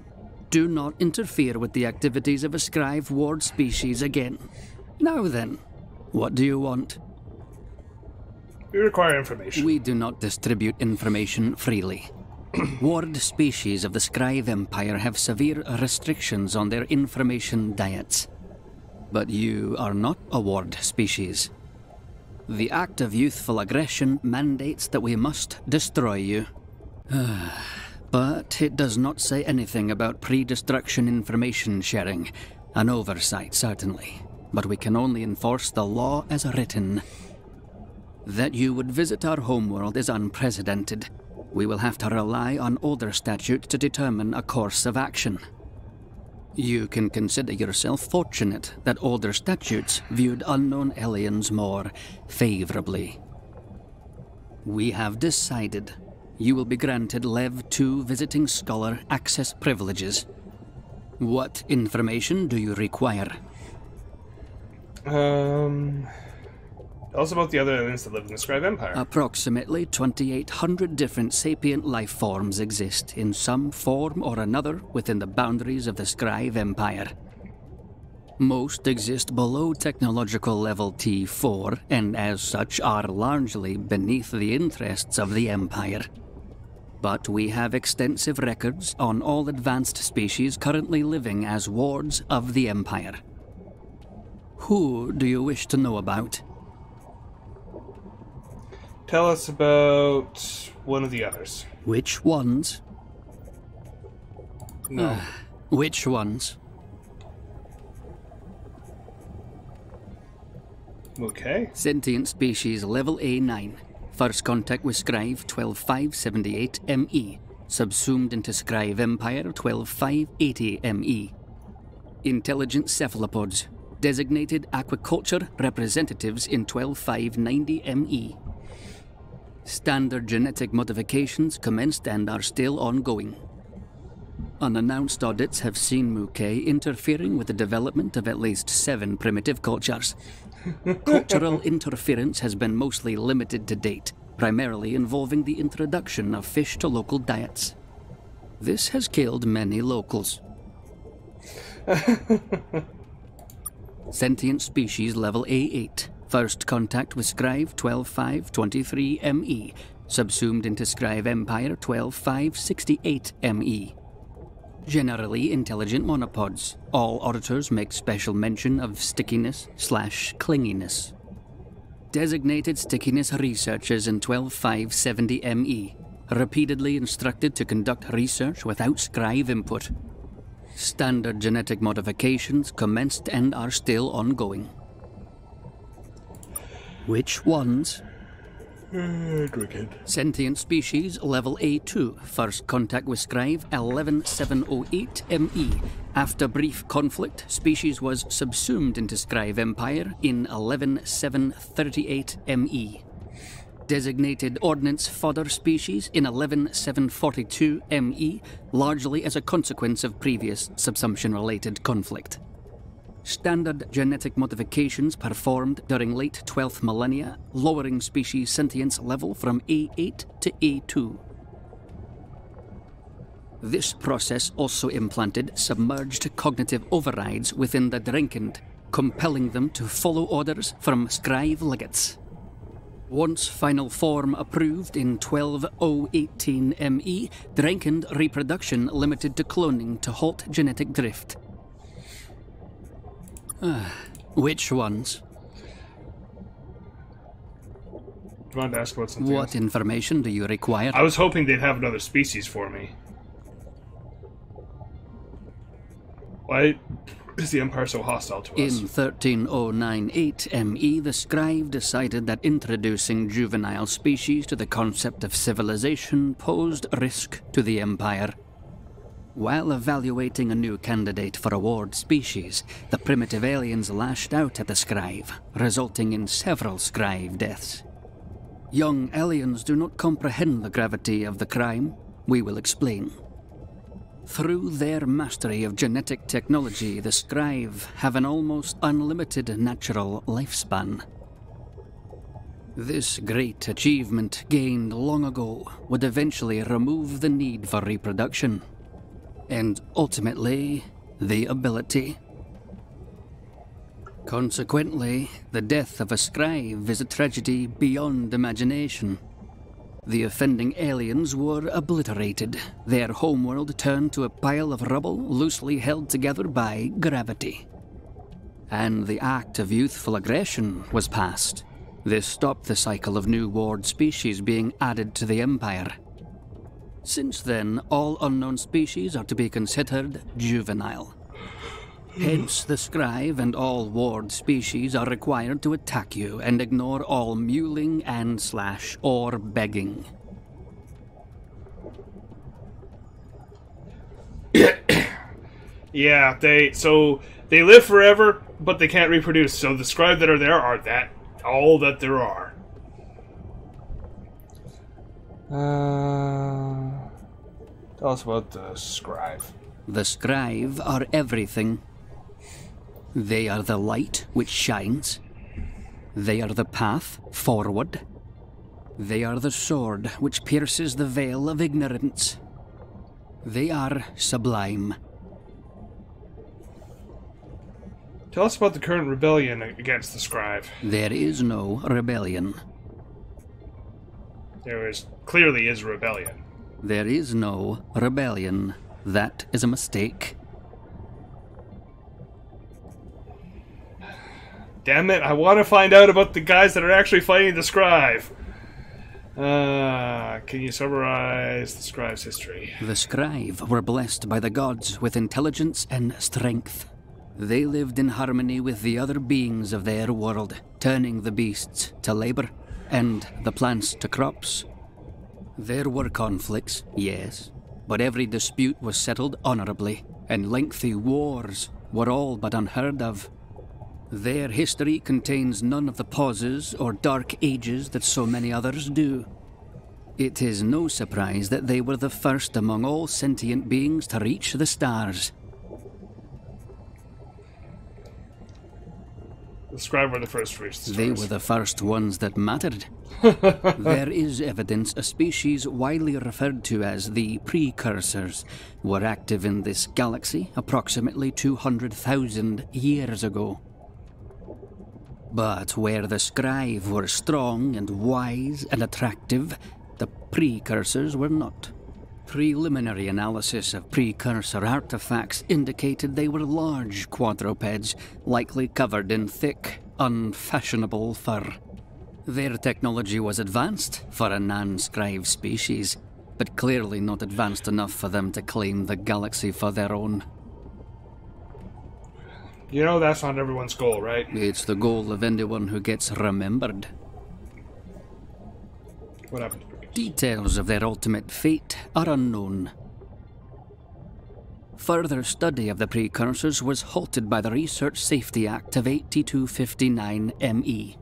Do not interfere with the activities of a Scribe Ward species again. Now then, what do you want? We require information. We do not distribute information freely. Ward species of the Scribe Empire have severe restrictions on their information diets. But you are not a Ward species. The act of youthful aggression mandates that we must destroy you. But it does not say anything about pre-destruction information sharing. An oversight, certainly. But we can only enforce the law as written. That you would visit our homeworld is unprecedented. We will have to rely on older statutes to determine a course of action. You can consider yourself fortunate that older statutes viewed unknown aliens more favorably. We have decided you will be granted Lev 2 Visiting Scholar access privileges. What information do you require? Tell us about the other aliens that live in the Scribe Empire. Approximately 2,800 different sapient life forms exist in some form or another within the boundaries of the Scribe Empire. Most exist below technological level T4, and as such are largely beneath the interests of the Empire. But we have extensive records on all advanced species currently living as wards of the Empire. Who do you wish to know about? Tell us about one of the others. Which ones? No. Which ones? Okay. Sentient species level A9. First contact with Scrive 12578 ME. Subsumed into Scrive Empire 12580 ME. Intelligent cephalopods. Designated aquaculture representatives in 12590 ME. Standard genetic modifications commenced and are still ongoing. Unannounced audits have seen Mouquet interfering with the development of at least 7 primitive cultures. Cultural interference has been mostly limited to date, primarily involving the introduction of fish to local diets. This has killed many locals. Sentient species level A8. First contact with Scrive 12523 ME. Subsumed into Scrive Empire 12568 ME. Generally intelligent monopods. All auditors make special mention of stickiness/clinginess. Designated stickiness researchers in 12570 ME. Repeatedly instructed to conduct research without Scrive input. Standard genetic modifications commenced and are still ongoing. Which ones? Sentient species level A2. First contact with Scrive 11708 ME. After brief conflict, species was subsumed into Scrive Empire in 11738 ME. Designated ordnance fodder species in 11742 ME, largely as a consequence of previous subsumption-related conflict. Standard genetic modifications performed during late 12th millennia, lowering species sentience level from A8 to A2. This process also implanted submerged cognitive overrides within the Drenkind, compelling them to follow orders from Scrive legates. Once final form approved in 12018 ME, Drenkind reproduction limited to cloning to halt genetic drift. Which ones? Do you want to ask about something What else? information do you require? I was hoping they'd have another species for me. Why is the Empire so hostile to us? In 13098 ME, the Scribe decided that introducing juvenile species to the concept of civilization posed risk to the Empire. While evaluating a new candidate for award species, the primitive aliens lashed out at the Scribe, resulting in several Scribe deaths. Young aliens do not comprehend the gravity of the crime. We will explain. Through their mastery of genetic technology, the Scribe have an almost unlimited natural lifespan. This great achievement, gained long ago, would eventually remove the need for reproduction. And ultimately, the ability. Consequently, the death of a Scribe is a tragedy beyond imagination. The offending aliens were obliterated, their homeworld turned to a pile of rubble loosely held together by gravity. And the act of youthful aggression was passed. This stopped the cycle of new ward species being added to the Empire. Since then, all unknown species are to be considered juvenile. Hence, the Scribe and all ward species are required to attack you and ignore all mewling and or begging. Yeah, they live forever, but they can't reproduce. So the Scribe that are there are all that there are. Tell us about the Scribe. The Scribe are everything. They are the light which shines. They are the path forward. They are the sword which pierces the veil of ignorance. They are sublime. Tell us about the current rebellion against the Scribe. There is no rebellion. Clearly is rebellion. There is no rebellion. That is a mistake. Damn it, I want to find out about the guys that are actually fighting the Scribe. Can you summarize the scribe's history? The scribe were blessed by the gods with intelligence and strength. They lived in harmony with the other beings of their world, turning the beasts to labor and the plants to crops. There were conflicts, yes, but every dispute was settled honorably, and lengthy wars were all but unheard of. Their history contains none of the pauses or dark ages that so many others do. It is no surprise that they were the first among all sentient beings to reach the stars. The scribe were the first to reach the stars. They were the first ones that mattered. There is evidence a species widely referred to as the precursors were active in this galaxy approximately 200,000 years ago. But where the scribe were strong and wise and attractive, the precursors were not. Preliminary analysis of precursor artifacts indicated they were large quadrupeds, likely covered in thick, unfashionable fur. Their technology was advanced for a non-scribe species, but clearly not advanced enough for them to claim the galaxy for their own. You know that's not everyone's goal, right? It's the goal of anyone who gets remembered. What happened? Details of their ultimate fate are unknown. Further study of the precursors was halted by the Research Safety Act of 8259 ME.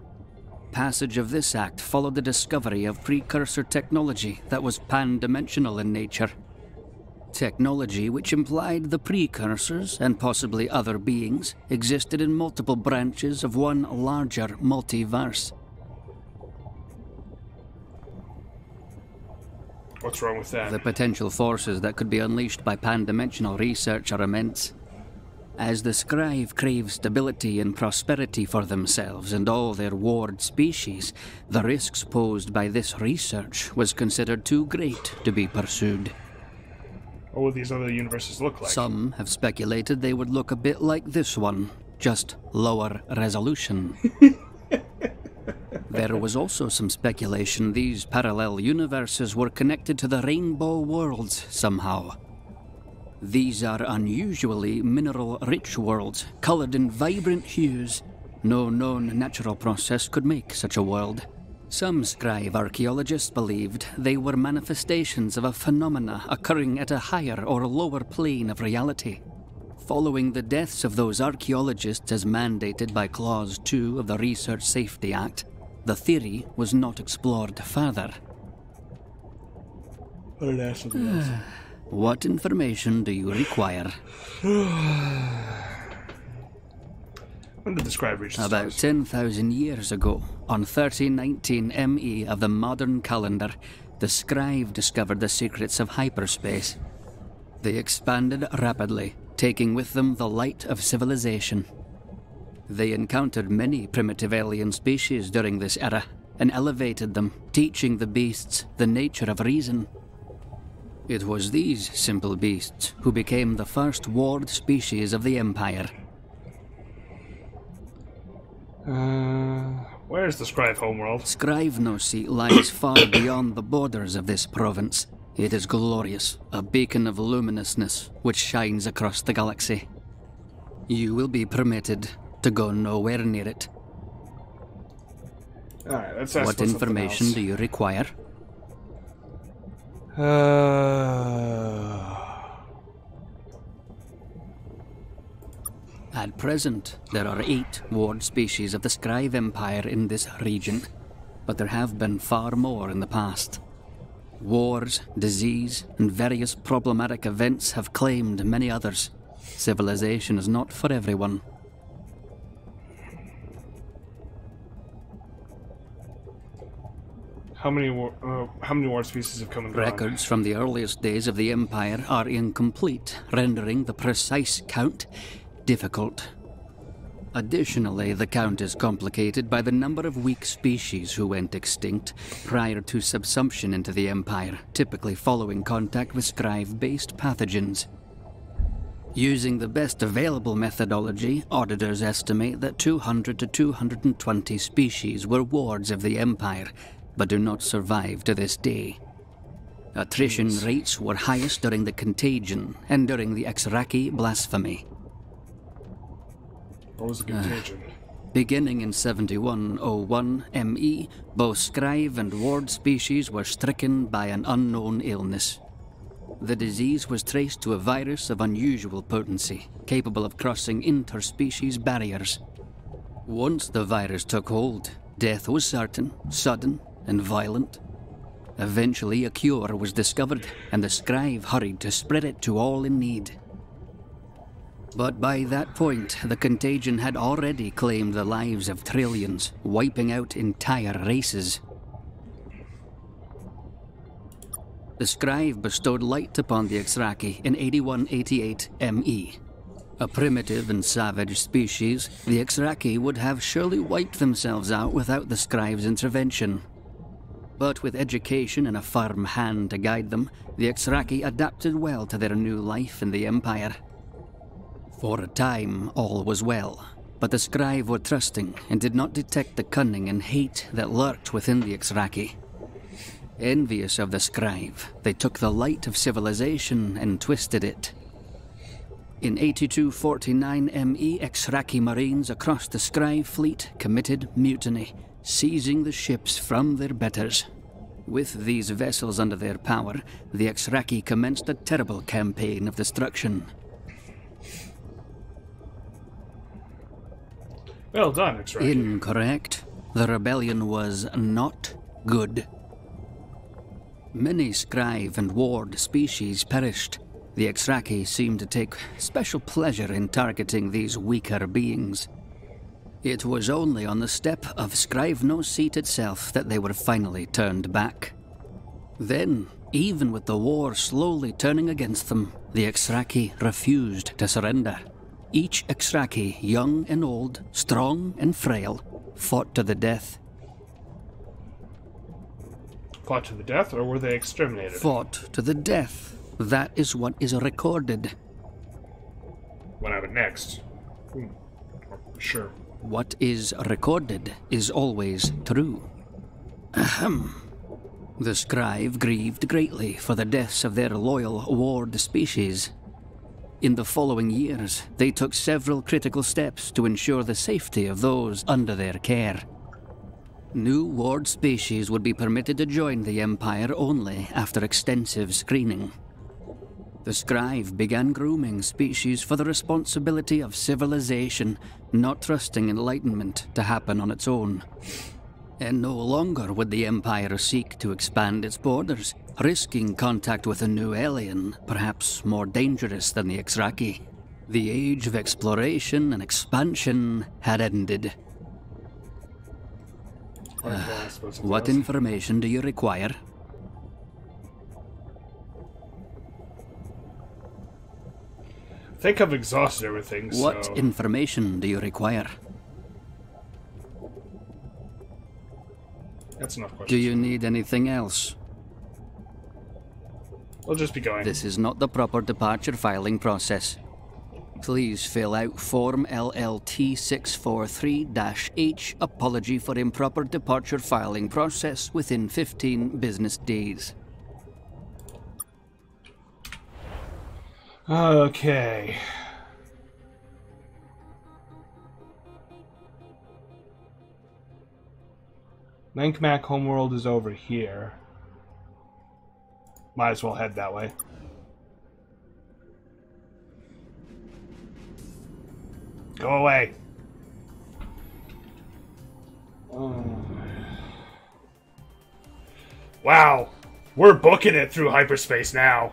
Passage of this act followed the discovery of precursor technology that was pan-dimensional in nature. Technology which implied the precursors, and possibly other beings, existed in multiple branches of one larger multiverse. What's wrong with that? The potential forces that could be unleashed by pan-dimensional research are immense. As the scribe crave stability and prosperity for themselves and all their ward species, the risks posed by this research was considered too great to be pursued. What would these other universes look like? Some have speculated they would look a bit like this one, just lower resolution. There was also some speculation these parallel universes were connected to the Rainbow Worlds somehow. These are unusually mineral-rich worlds, colored in vibrant hues. No known natural process could make such a world. Some scribe archaeologists believed they were manifestations of a phenomena occurring at a higher or lower plane of reality. Following the deaths of those archaeologists as mandated by Clause 2 of the Research Safety Act, the theory was not explored further. What information do you require? When did the scribe reach the About stars? 10,000 years ago, on 1319 ME of the modern calendar, the scribe discovered the secrets of hyperspace. They expanded rapidly, taking with them the light of civilization. They encountered many primitive alien species during this era, and elevated them, teaching the beasts the nature of reason. It was these simple beasts who became the first ward species of the Empire. Where's the scribe homeworld? Scrivenosi lies far beyond the borders of this province. It is glorious, a beacon of luminousness which shines across the galaxy. You will be permitted to go nowhere near it. Alright, let's ask What for information do you require? At present, there are 8 ward species of the Scribe Empire in this region, but there have been far more in the past. Wars, disease, and various problematic events have claimed many others. Civilization is not for everyone. How many ward species have come and gone? Records from the earliest days of the Empire are incomplete, rendering the precise count difficult. Additionally, the count is complicated by the number of weak species who went extinct prior to subsumption into the Empire, typically following contact with scribe-based pathogens. Using the best available methodology, auditors estimate that 200 to 220 species were wards of the Empire, but do not survive to this day. Attrition rates were highest during the Contagion and during the Exraki blasphemy. What was the Contagion? Beginning in 7101 ME, both scribe and ward species were stricken by an unknown illness. The disease was traced to a virus of unusual potency, capable of crossing interspecies barriers. Once the virus took hold, death was certain, sudden, and violent. Eventually, a cure was discovered, and the scribe hurried to spread it to all in need. But by that point, the contagion had already claimed the lives of trillions, wiping out entire races. The scribe bestowed light upon the Exraki in 8188 ME. A primitive and savage species, the Exraki would have surely wiped themselves out without the scribe's intervention. But with education and a firm hand to guide them, the Exraki adapted well to their new life in the Empire. For a time, all was well, but the scribe were trusting and did not detect the cunning and hate that lurked within the Exraki. Envious of the scribe, they took the light of civilization and twisted it. In 8249 ME, Exraki Marines across the scribe fleet committed mutiny, seizing the ships from their betters. With these vessels under their power, the Exraki commenced a terrible campaign of destruction. Well done, Exraki. Incorrect. The rebellion was not good. Many scribe and ward species perished. The Exraki seemed to take special pleasure in targeting these weaker beings. It was only on the step of Scrivener's seat itself that they were finally turned back. Then, even with the war slowly turning against them, the Exraki refused to surrender. Each Exraki, young and old, strong and frail, fought to the death. Fought to the death, or were they exterminated? Fought to the death. That is what is recorded. What happened next? Sure. What is recorded is always true. Ahem. The scribe grieved greatly for the deaths of their loyal ward species. In the following years, they took several critical steps to ensure the safety of those under their care. New ward species would be permitted to join the Empire only after extensive screening. The scribe began grooming species for the responsibility of civilization, not trusting enlightenment to happen on its own. And no longer would the Empire seek to expand its borders, risking contact with a new alien, perhaps more dangerous than the Exraki. The age of exploration and expansion had ended. What information do you require? I think I've exhausted everything, What so... information do you require? That's enough questions. Do you need anything else? We'll just be going. This is not the proper departure filing process. Please fill out Form LLT 643-H, apology for improper departure filing process within 15 business days. Okay. Lankmac homeworld is over here. Might as well head that way. Go away. Wow. We're booking it through hyperspace now.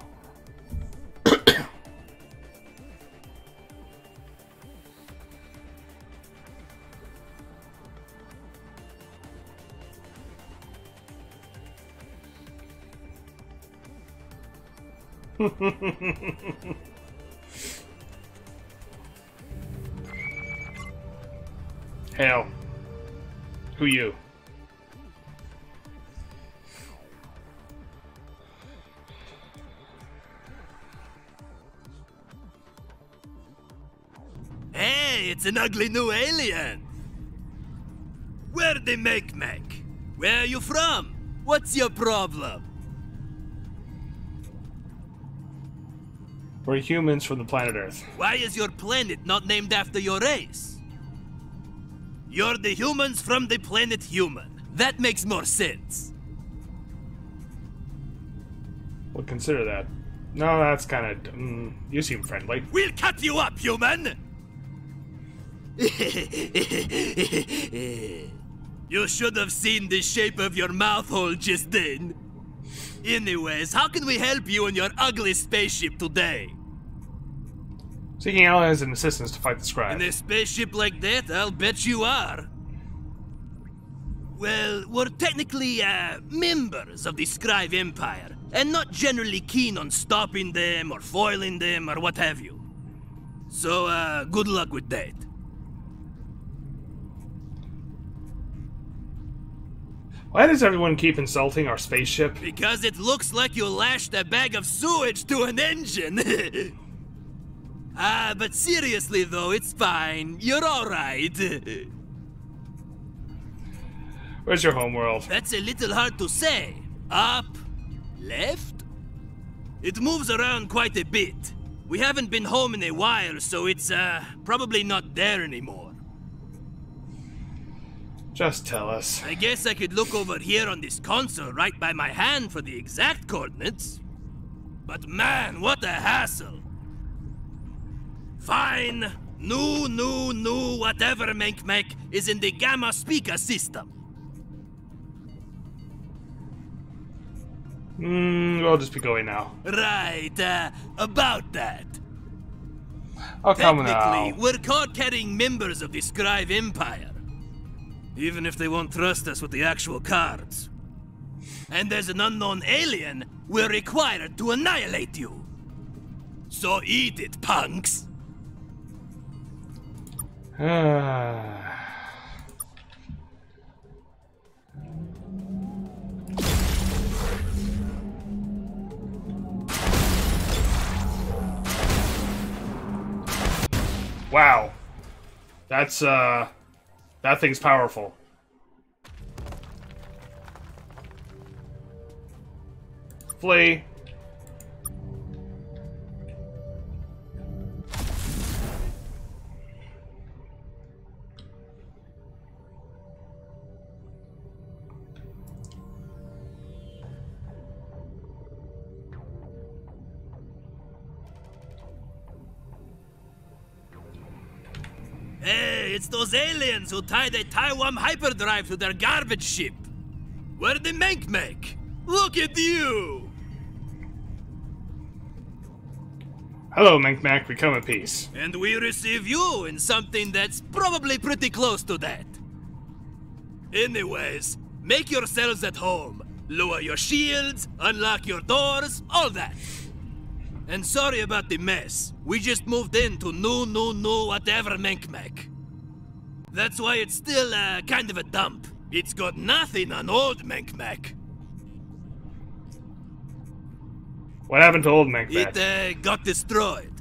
Hell. Who you? Hey, it's an ugly new alien! Where they make? Where are you from? What's your problem? We're humans from the planet Earth. Why is your planet not named after your race? You're the humans from the planet Human. That makes more sense. We'll consider that. No, that's kind of... you seem friendly. We'll cut you up, human! You should have seen the shape of your mouth hole just then. Anyways, how can we help you in your ugly spaceship today? Seeking allies and assistance to fight the Scribe. In a spaceship like that, I'll bet you are. Well, we're technically, members of the Scribe Empire, and not generally keen on stopping them or foiling them or what have you. So, good luck with that. Why does everyone keep insulting our spaceship? Because it looks like you lashed a bag of sewage to an engine. But seriously though, it's fine. You're alright. Where's your homeworld? That's a little hard to say. Up? Left? It moves around quite a bit. We haven't been home in a while, so it's, probably not there anymore. Just tell us. I guess I could look over here on this console right by my hand for the exact coordinates. But man, what a hassle. Fine. No, whatever Menkmek is in the Gamma speaker system. We'll just be going now. Right, about that. Oh, come Technically, now. we're card-carrying members of the Scribe Empire. Even if they won't trust us with the actual cards. And there's an unknown alien, we're required to annihilate you. So eat it, punks. Wow. That's, that thing's powerful. Flee. Hey, it's those aliens who tied a Taiwan hyperdrive to their garbage ship. We're the Menkmek. Look at you! Hello, Menkmak. We come in peace. And we receive you in something that's probably pretty close to that. Anyways, make yourselves at home. Lower your shields, unlock your doors, all that. And sorry about the mess. We just moved into no, whatever Menkmek. That's why it's still, kind of a dump. It's got nothing on old Menkmek. What happened to old Menkmak? It, got destroyed.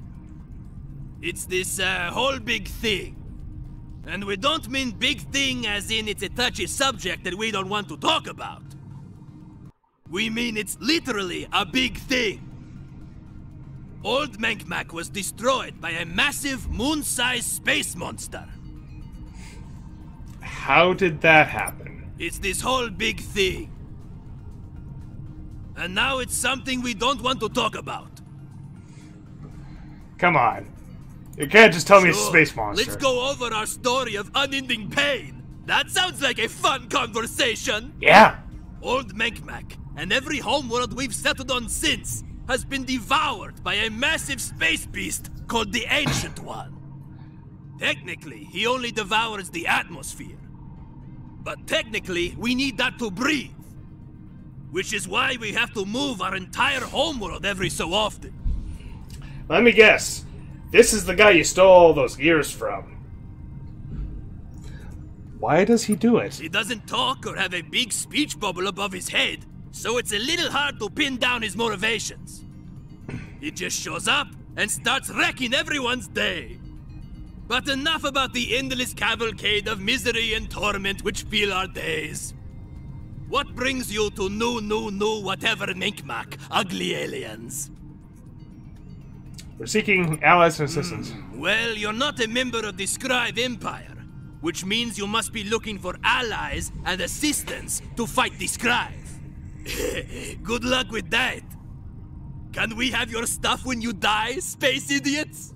It's this, whole big thing. And we don't mean big thing as in it's a touchy subject that we don't want to talk about. We mean it's literally a big thing. Old Menkmak was destroyed by a massive moon-sized space monster. How did that happen? It's this whole big thing. And now it's something we don't want to talk about. Come on. You can't just tell me it's a Sure. space monster. Let's go over our story of unending pain. That sounds like a fun conversation. Yeah. Old Menkmak, and every homeworld we've settled on since, has been devoured by a massive space beast called the Ancient One. Technically, he only devours the atmosphere. But technically, we need that to breathe. Which is why we have to move our entire homeworld every so often. Let me guess. This is the guy you stole all those ears from. Why does he do it? He doesn't talk or have a big speech bubble above his head, so it's a little hard to pin down his motivations. He just shows up and starts wrecking everyone's day. But enough about the endless cavalcade of misery and torment which fill our days. What brings you to no, whatever minkmack, ugly aliens? We're seeking allies and assistance. Well, you're not a member of the Scribe Empire, which means you must be looking for allies and assistance to fight the Scribe. Good luck with that. Can we have your stuff when you die, space idiots?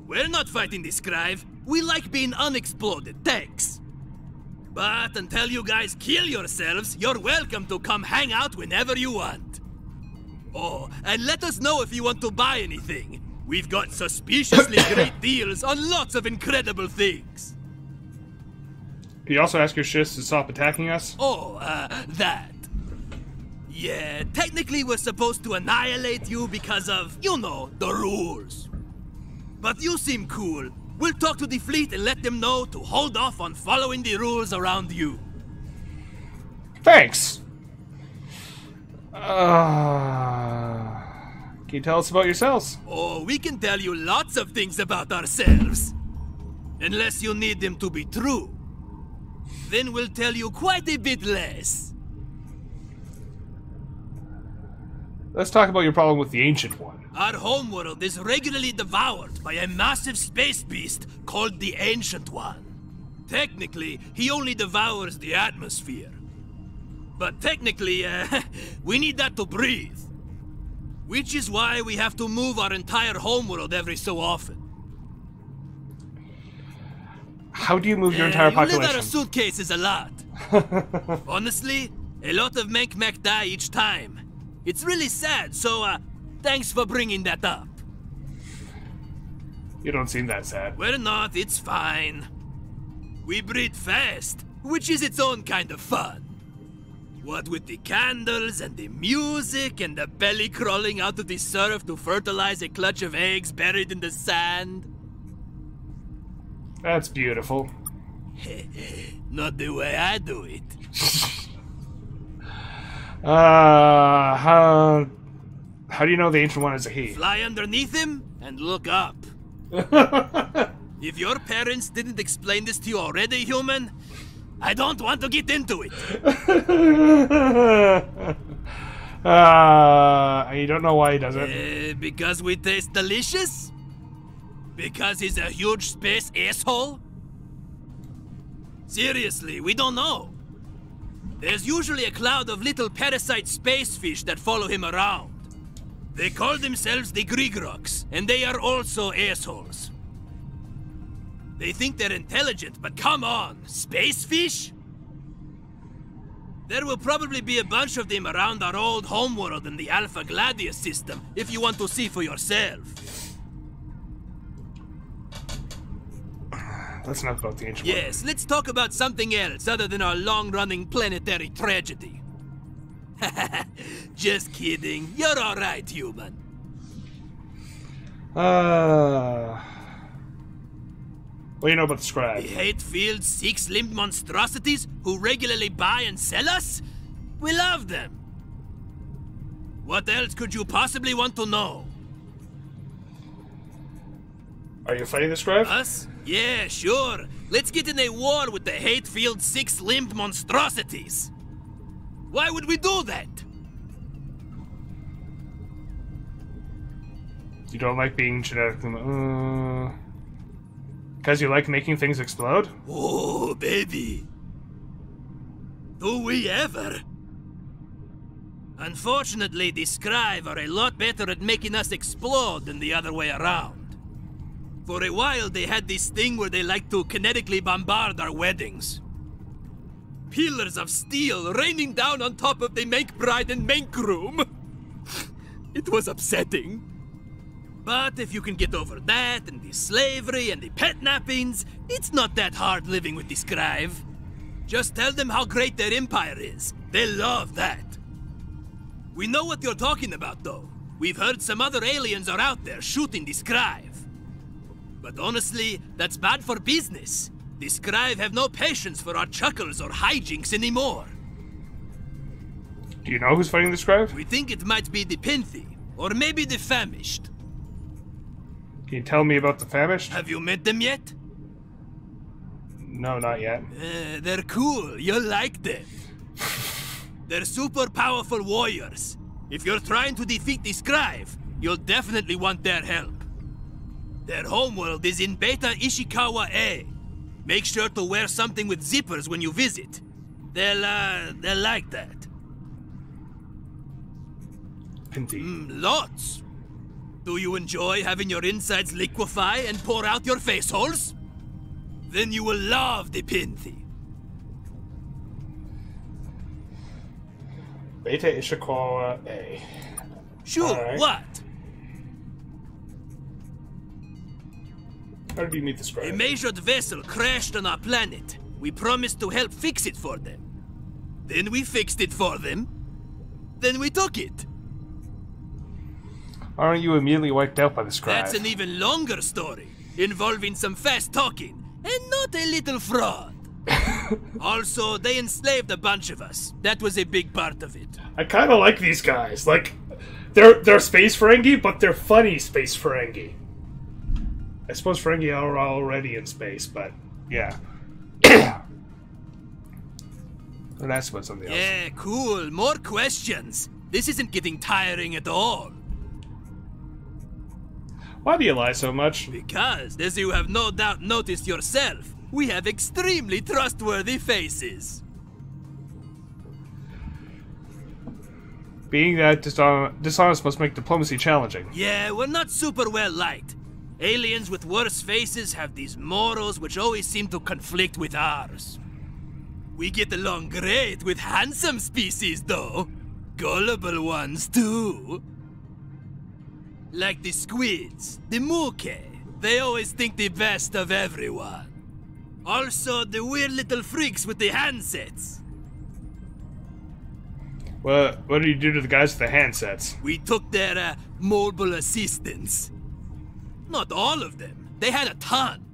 We're not fighting the Scribe. We like being unexploded, thanks. But until you guys kill yourselves, you're welcome to come hang out whenever you want. Oh, and let us know if you want to buy anything. We've got suspiciously great deals on lots of incredible things. Can you also ask your shits to stop attacking us? Oh, that. Yeah, technically we're supposed to annihilate you because of, you know, the rules. But you seem cool. We'll talk to the fleet and let them know to hold off on following the rules around you. Thanks! Can you tell us about yourselves? Oh, we can tell you lots of things about ourselves. Unless you need them to be true. Then we'll tell you quite a bit less. Let's talk about your problem with the Ancient One. Our homeworld is regularly devoured by a massive space beast called the Ancient One. Technically, he only devours the atmosphere. But technically, we need that to breathe. Which is why we have to move our entire homeworld every so often. How do you move your entire population? You live out of suitcases a lot. Honestly, a lot of Menkmek die each time. It's really sad, so thanks for bringing that up. You don't seem that sad. We're not, it's fine. We breed fast, which is its own kind of fun. What with the candles and the music and the belly crawling out of the surf to fertilize a clutch of eggs buried in the sand. That's beautiful. Not the way I do it. How do you know the Ancient One is a he? Fly underneath him and look up. If your parents didn't explain this to you already, human, I don't want to get into it. You don't know why he does it? Because we taste delicious? Because he's a huge space asshole? Seriously, we don't know. There's usually a cloud of little parasite space fish that follow him around. They call themselves the Grigroks, and they are also assholes. They think they're intelligent, but come on, space fish? There will probably be a bunch of them around our old homeworld in the Alpha Gladius system, if you want to see for yourself. That's enough about the Ancient One. Yes, let's talk about something else other than our long-running planetary tragedy. Just kidding. You're alright, human. What do you know about the Scribe? The hate-filled, six-limbed monstrosities who regularly buy and sell us? We love them. What else could you possibly want to know? Are you fighting the Scribe? Us? Yeah, sure. Let's get in a war with the hate-filled, six-limbed monstrosities. Why would we do that? You don't like being genetically... Because you like making things explode? Oh, baby. Do we ever? Unfortunately, the Scribe are a lot better at making us explode than the other way around. For a while, they had this thing where they liked to kinetically bombard our weddings. Pillars of steel raining down on top of the make bride and make groom. It was upsetting. But if you can get over that, and the slavery, and the pet nappings, it's not that hard living with the Scribe. Just tell them how great their empire is. They'll love that. We know what you're talking about, though. We've heard some other aliens are out there shooting the Scribe. But honestly, that's bad for business. The Scribe have no patience for our chuckles or hijinks anymore. Do you know who's fighting the Scribe? We think it might be the Penthi, or maybe the Famished. Can you tell me about the Famished? Have you met them yet? No, not yet. They're cool. You'll like them. They're super powerful warriors. If you're trying to defeat the Scribe, you'll definitely want their help. Their homeworld is in Beta Ishikawa A. Make sure to wear something with zippers when you visit. They'll like that. Pinty. Lots. Do you enjoy having your insides liquefy and pour out your face holes? Then you will love the Pinty. Beta Ishikawa A. Sure, Right. what? How did you meet the A Scribe? measured vessel crashed on our planet. We promised to help fix it for them. Then we fixed it for them. Then we took it. Aren't you immediately wiped out by the Scribe? That's an even longer story, involving some fast talking, and not a little fraud. Also, they enslaved a bunch of us. That was a big part of it. I kind of like these guys. Like, they're space Ferengi, but they're funny space Ferengi. I suppose Ferengi are already in space, but yeah. And that's about something else. Yeah, cool. More questions. This isn't getting tiring at all. Why do you lie so much? Because, as you have no doubt noticed yourself, we have extremely trustworthy faces. Being that dishonest must make diplomacy challenging. Yeah, we're not super well liked. Aliens with worse faces have these morals which always seem to conflict with ours. We get along great with handsome species, though. Gullible ones, too. Like the squids, the muke. They always think the best of everyone. Also, the weird little freaks with the handsets. What do you do to the guys with the handsets? We took their mobile assistants. Not all of them. They had a ton.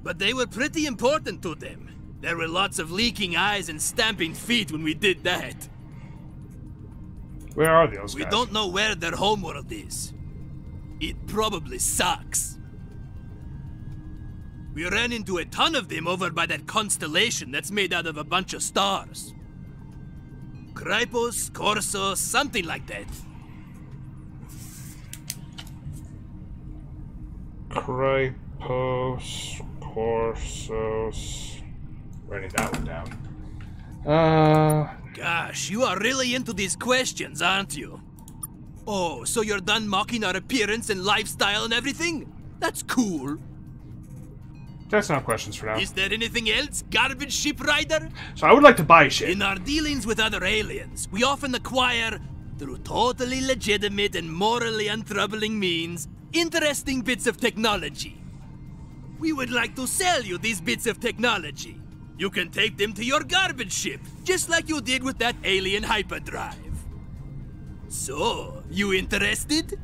But they were pretty important to them. There were lots of leaking eyes and stamping feet when we did that. Where are those guys? We don't know where their homeworld is. It probably sucks. We ran into a ton of them over by that constellation that's made out of a bunch of stars. Krypos, Corso, something like that. Krypos, Corsos. Writing that one down. Gosh, you are really into these questions, aren't you? Oh, so you're done mocking our appearance and lifestyle and everything? That's cool. That's not questions for now. Is there anything else, garbage ship rider? So I would like to buy shit. In our dealings with other aliens, we often acquire, through totally legitimate and morally untroubling means, interesting bits of technology. We would like to sell you these bits of technology. You can take them to your garbage ship, just like you did with that alien hyperdrive. So, you interested?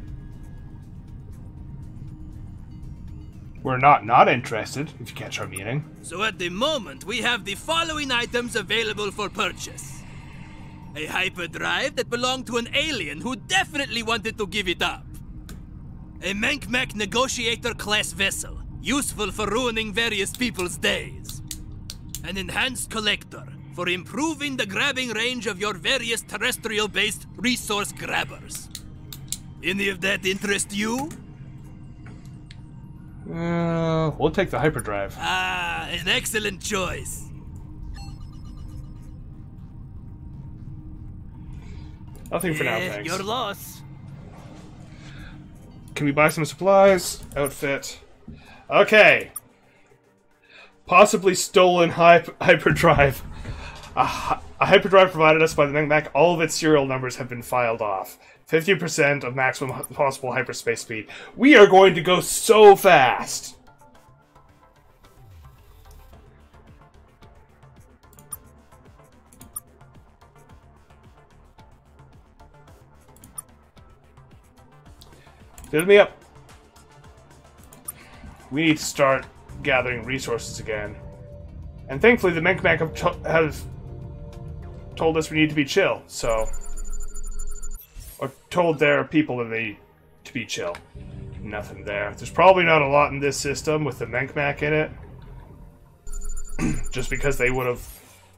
We're not interested, if you catch our meaning. So at the moment, we have the following items available for purchase. A hyperdrive that belonged to an alien who definitely wanted to give it up. A Mank Negotiator class vessel, useful for ruining various people's days. An enhanced collector, for improving the grabbing range of your various terrestrial-based resource grabbers. Any of that interest you? We'll take the hyperdrive. Ah, an excellent choice. Nothing for now, thanks. Your loss. Can we buy some supplies? Outfit. Okay. Possibly stolen hyperdrive. A hyperdrive provided us by the Mac. All of its serial numbers have been filed off. 50% of maximum possible hyperspace speed. We are going to go so fast! Fill me up. We need to start gathering resources again. And thankfully the Menkmak have told us we need to be chill, so... Or told their people that they to be chill. Nothing there. There's probably not a lot in this system with the Menkmak in it. Just because they would have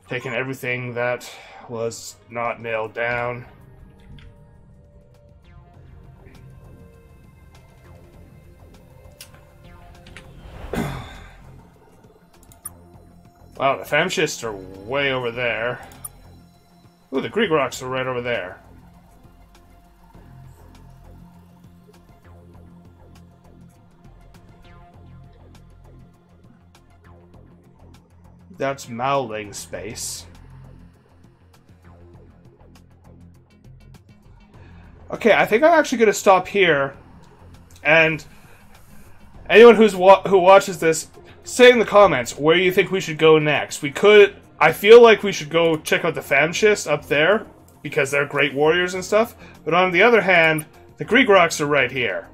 Taking everything that was not nailed down. Wow, the Famschists are way over there. Ooh, the Greek rocks are right over there. That's Mauling space. Okay, I think I'm actually going to stop here. And anyone who watches this, say in the comments where you think we should go next. I feel like we should go check out the Famschists up there, because they're great warriors and stuff. But on the other hand, the Greek rocks are right here.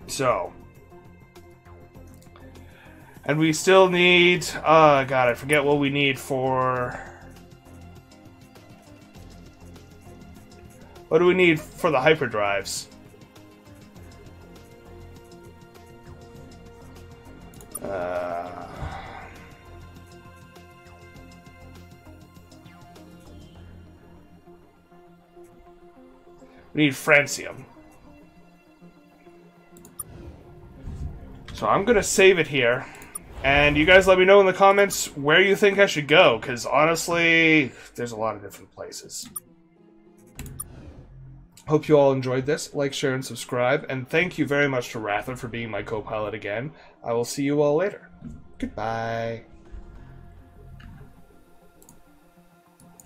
So. And we still need, God, I forget what we need for... What do we need for the hyperdrives? We need francium. So I'm gonna save it here. And you guys let me know in the comments where you think I should go, because honestly, there's a lot of different places. Hope you all enjoyed this. Like, share, and subscribe. And thank you very much to Rather for being my co-pilot again. I will see you all later. Goodbye.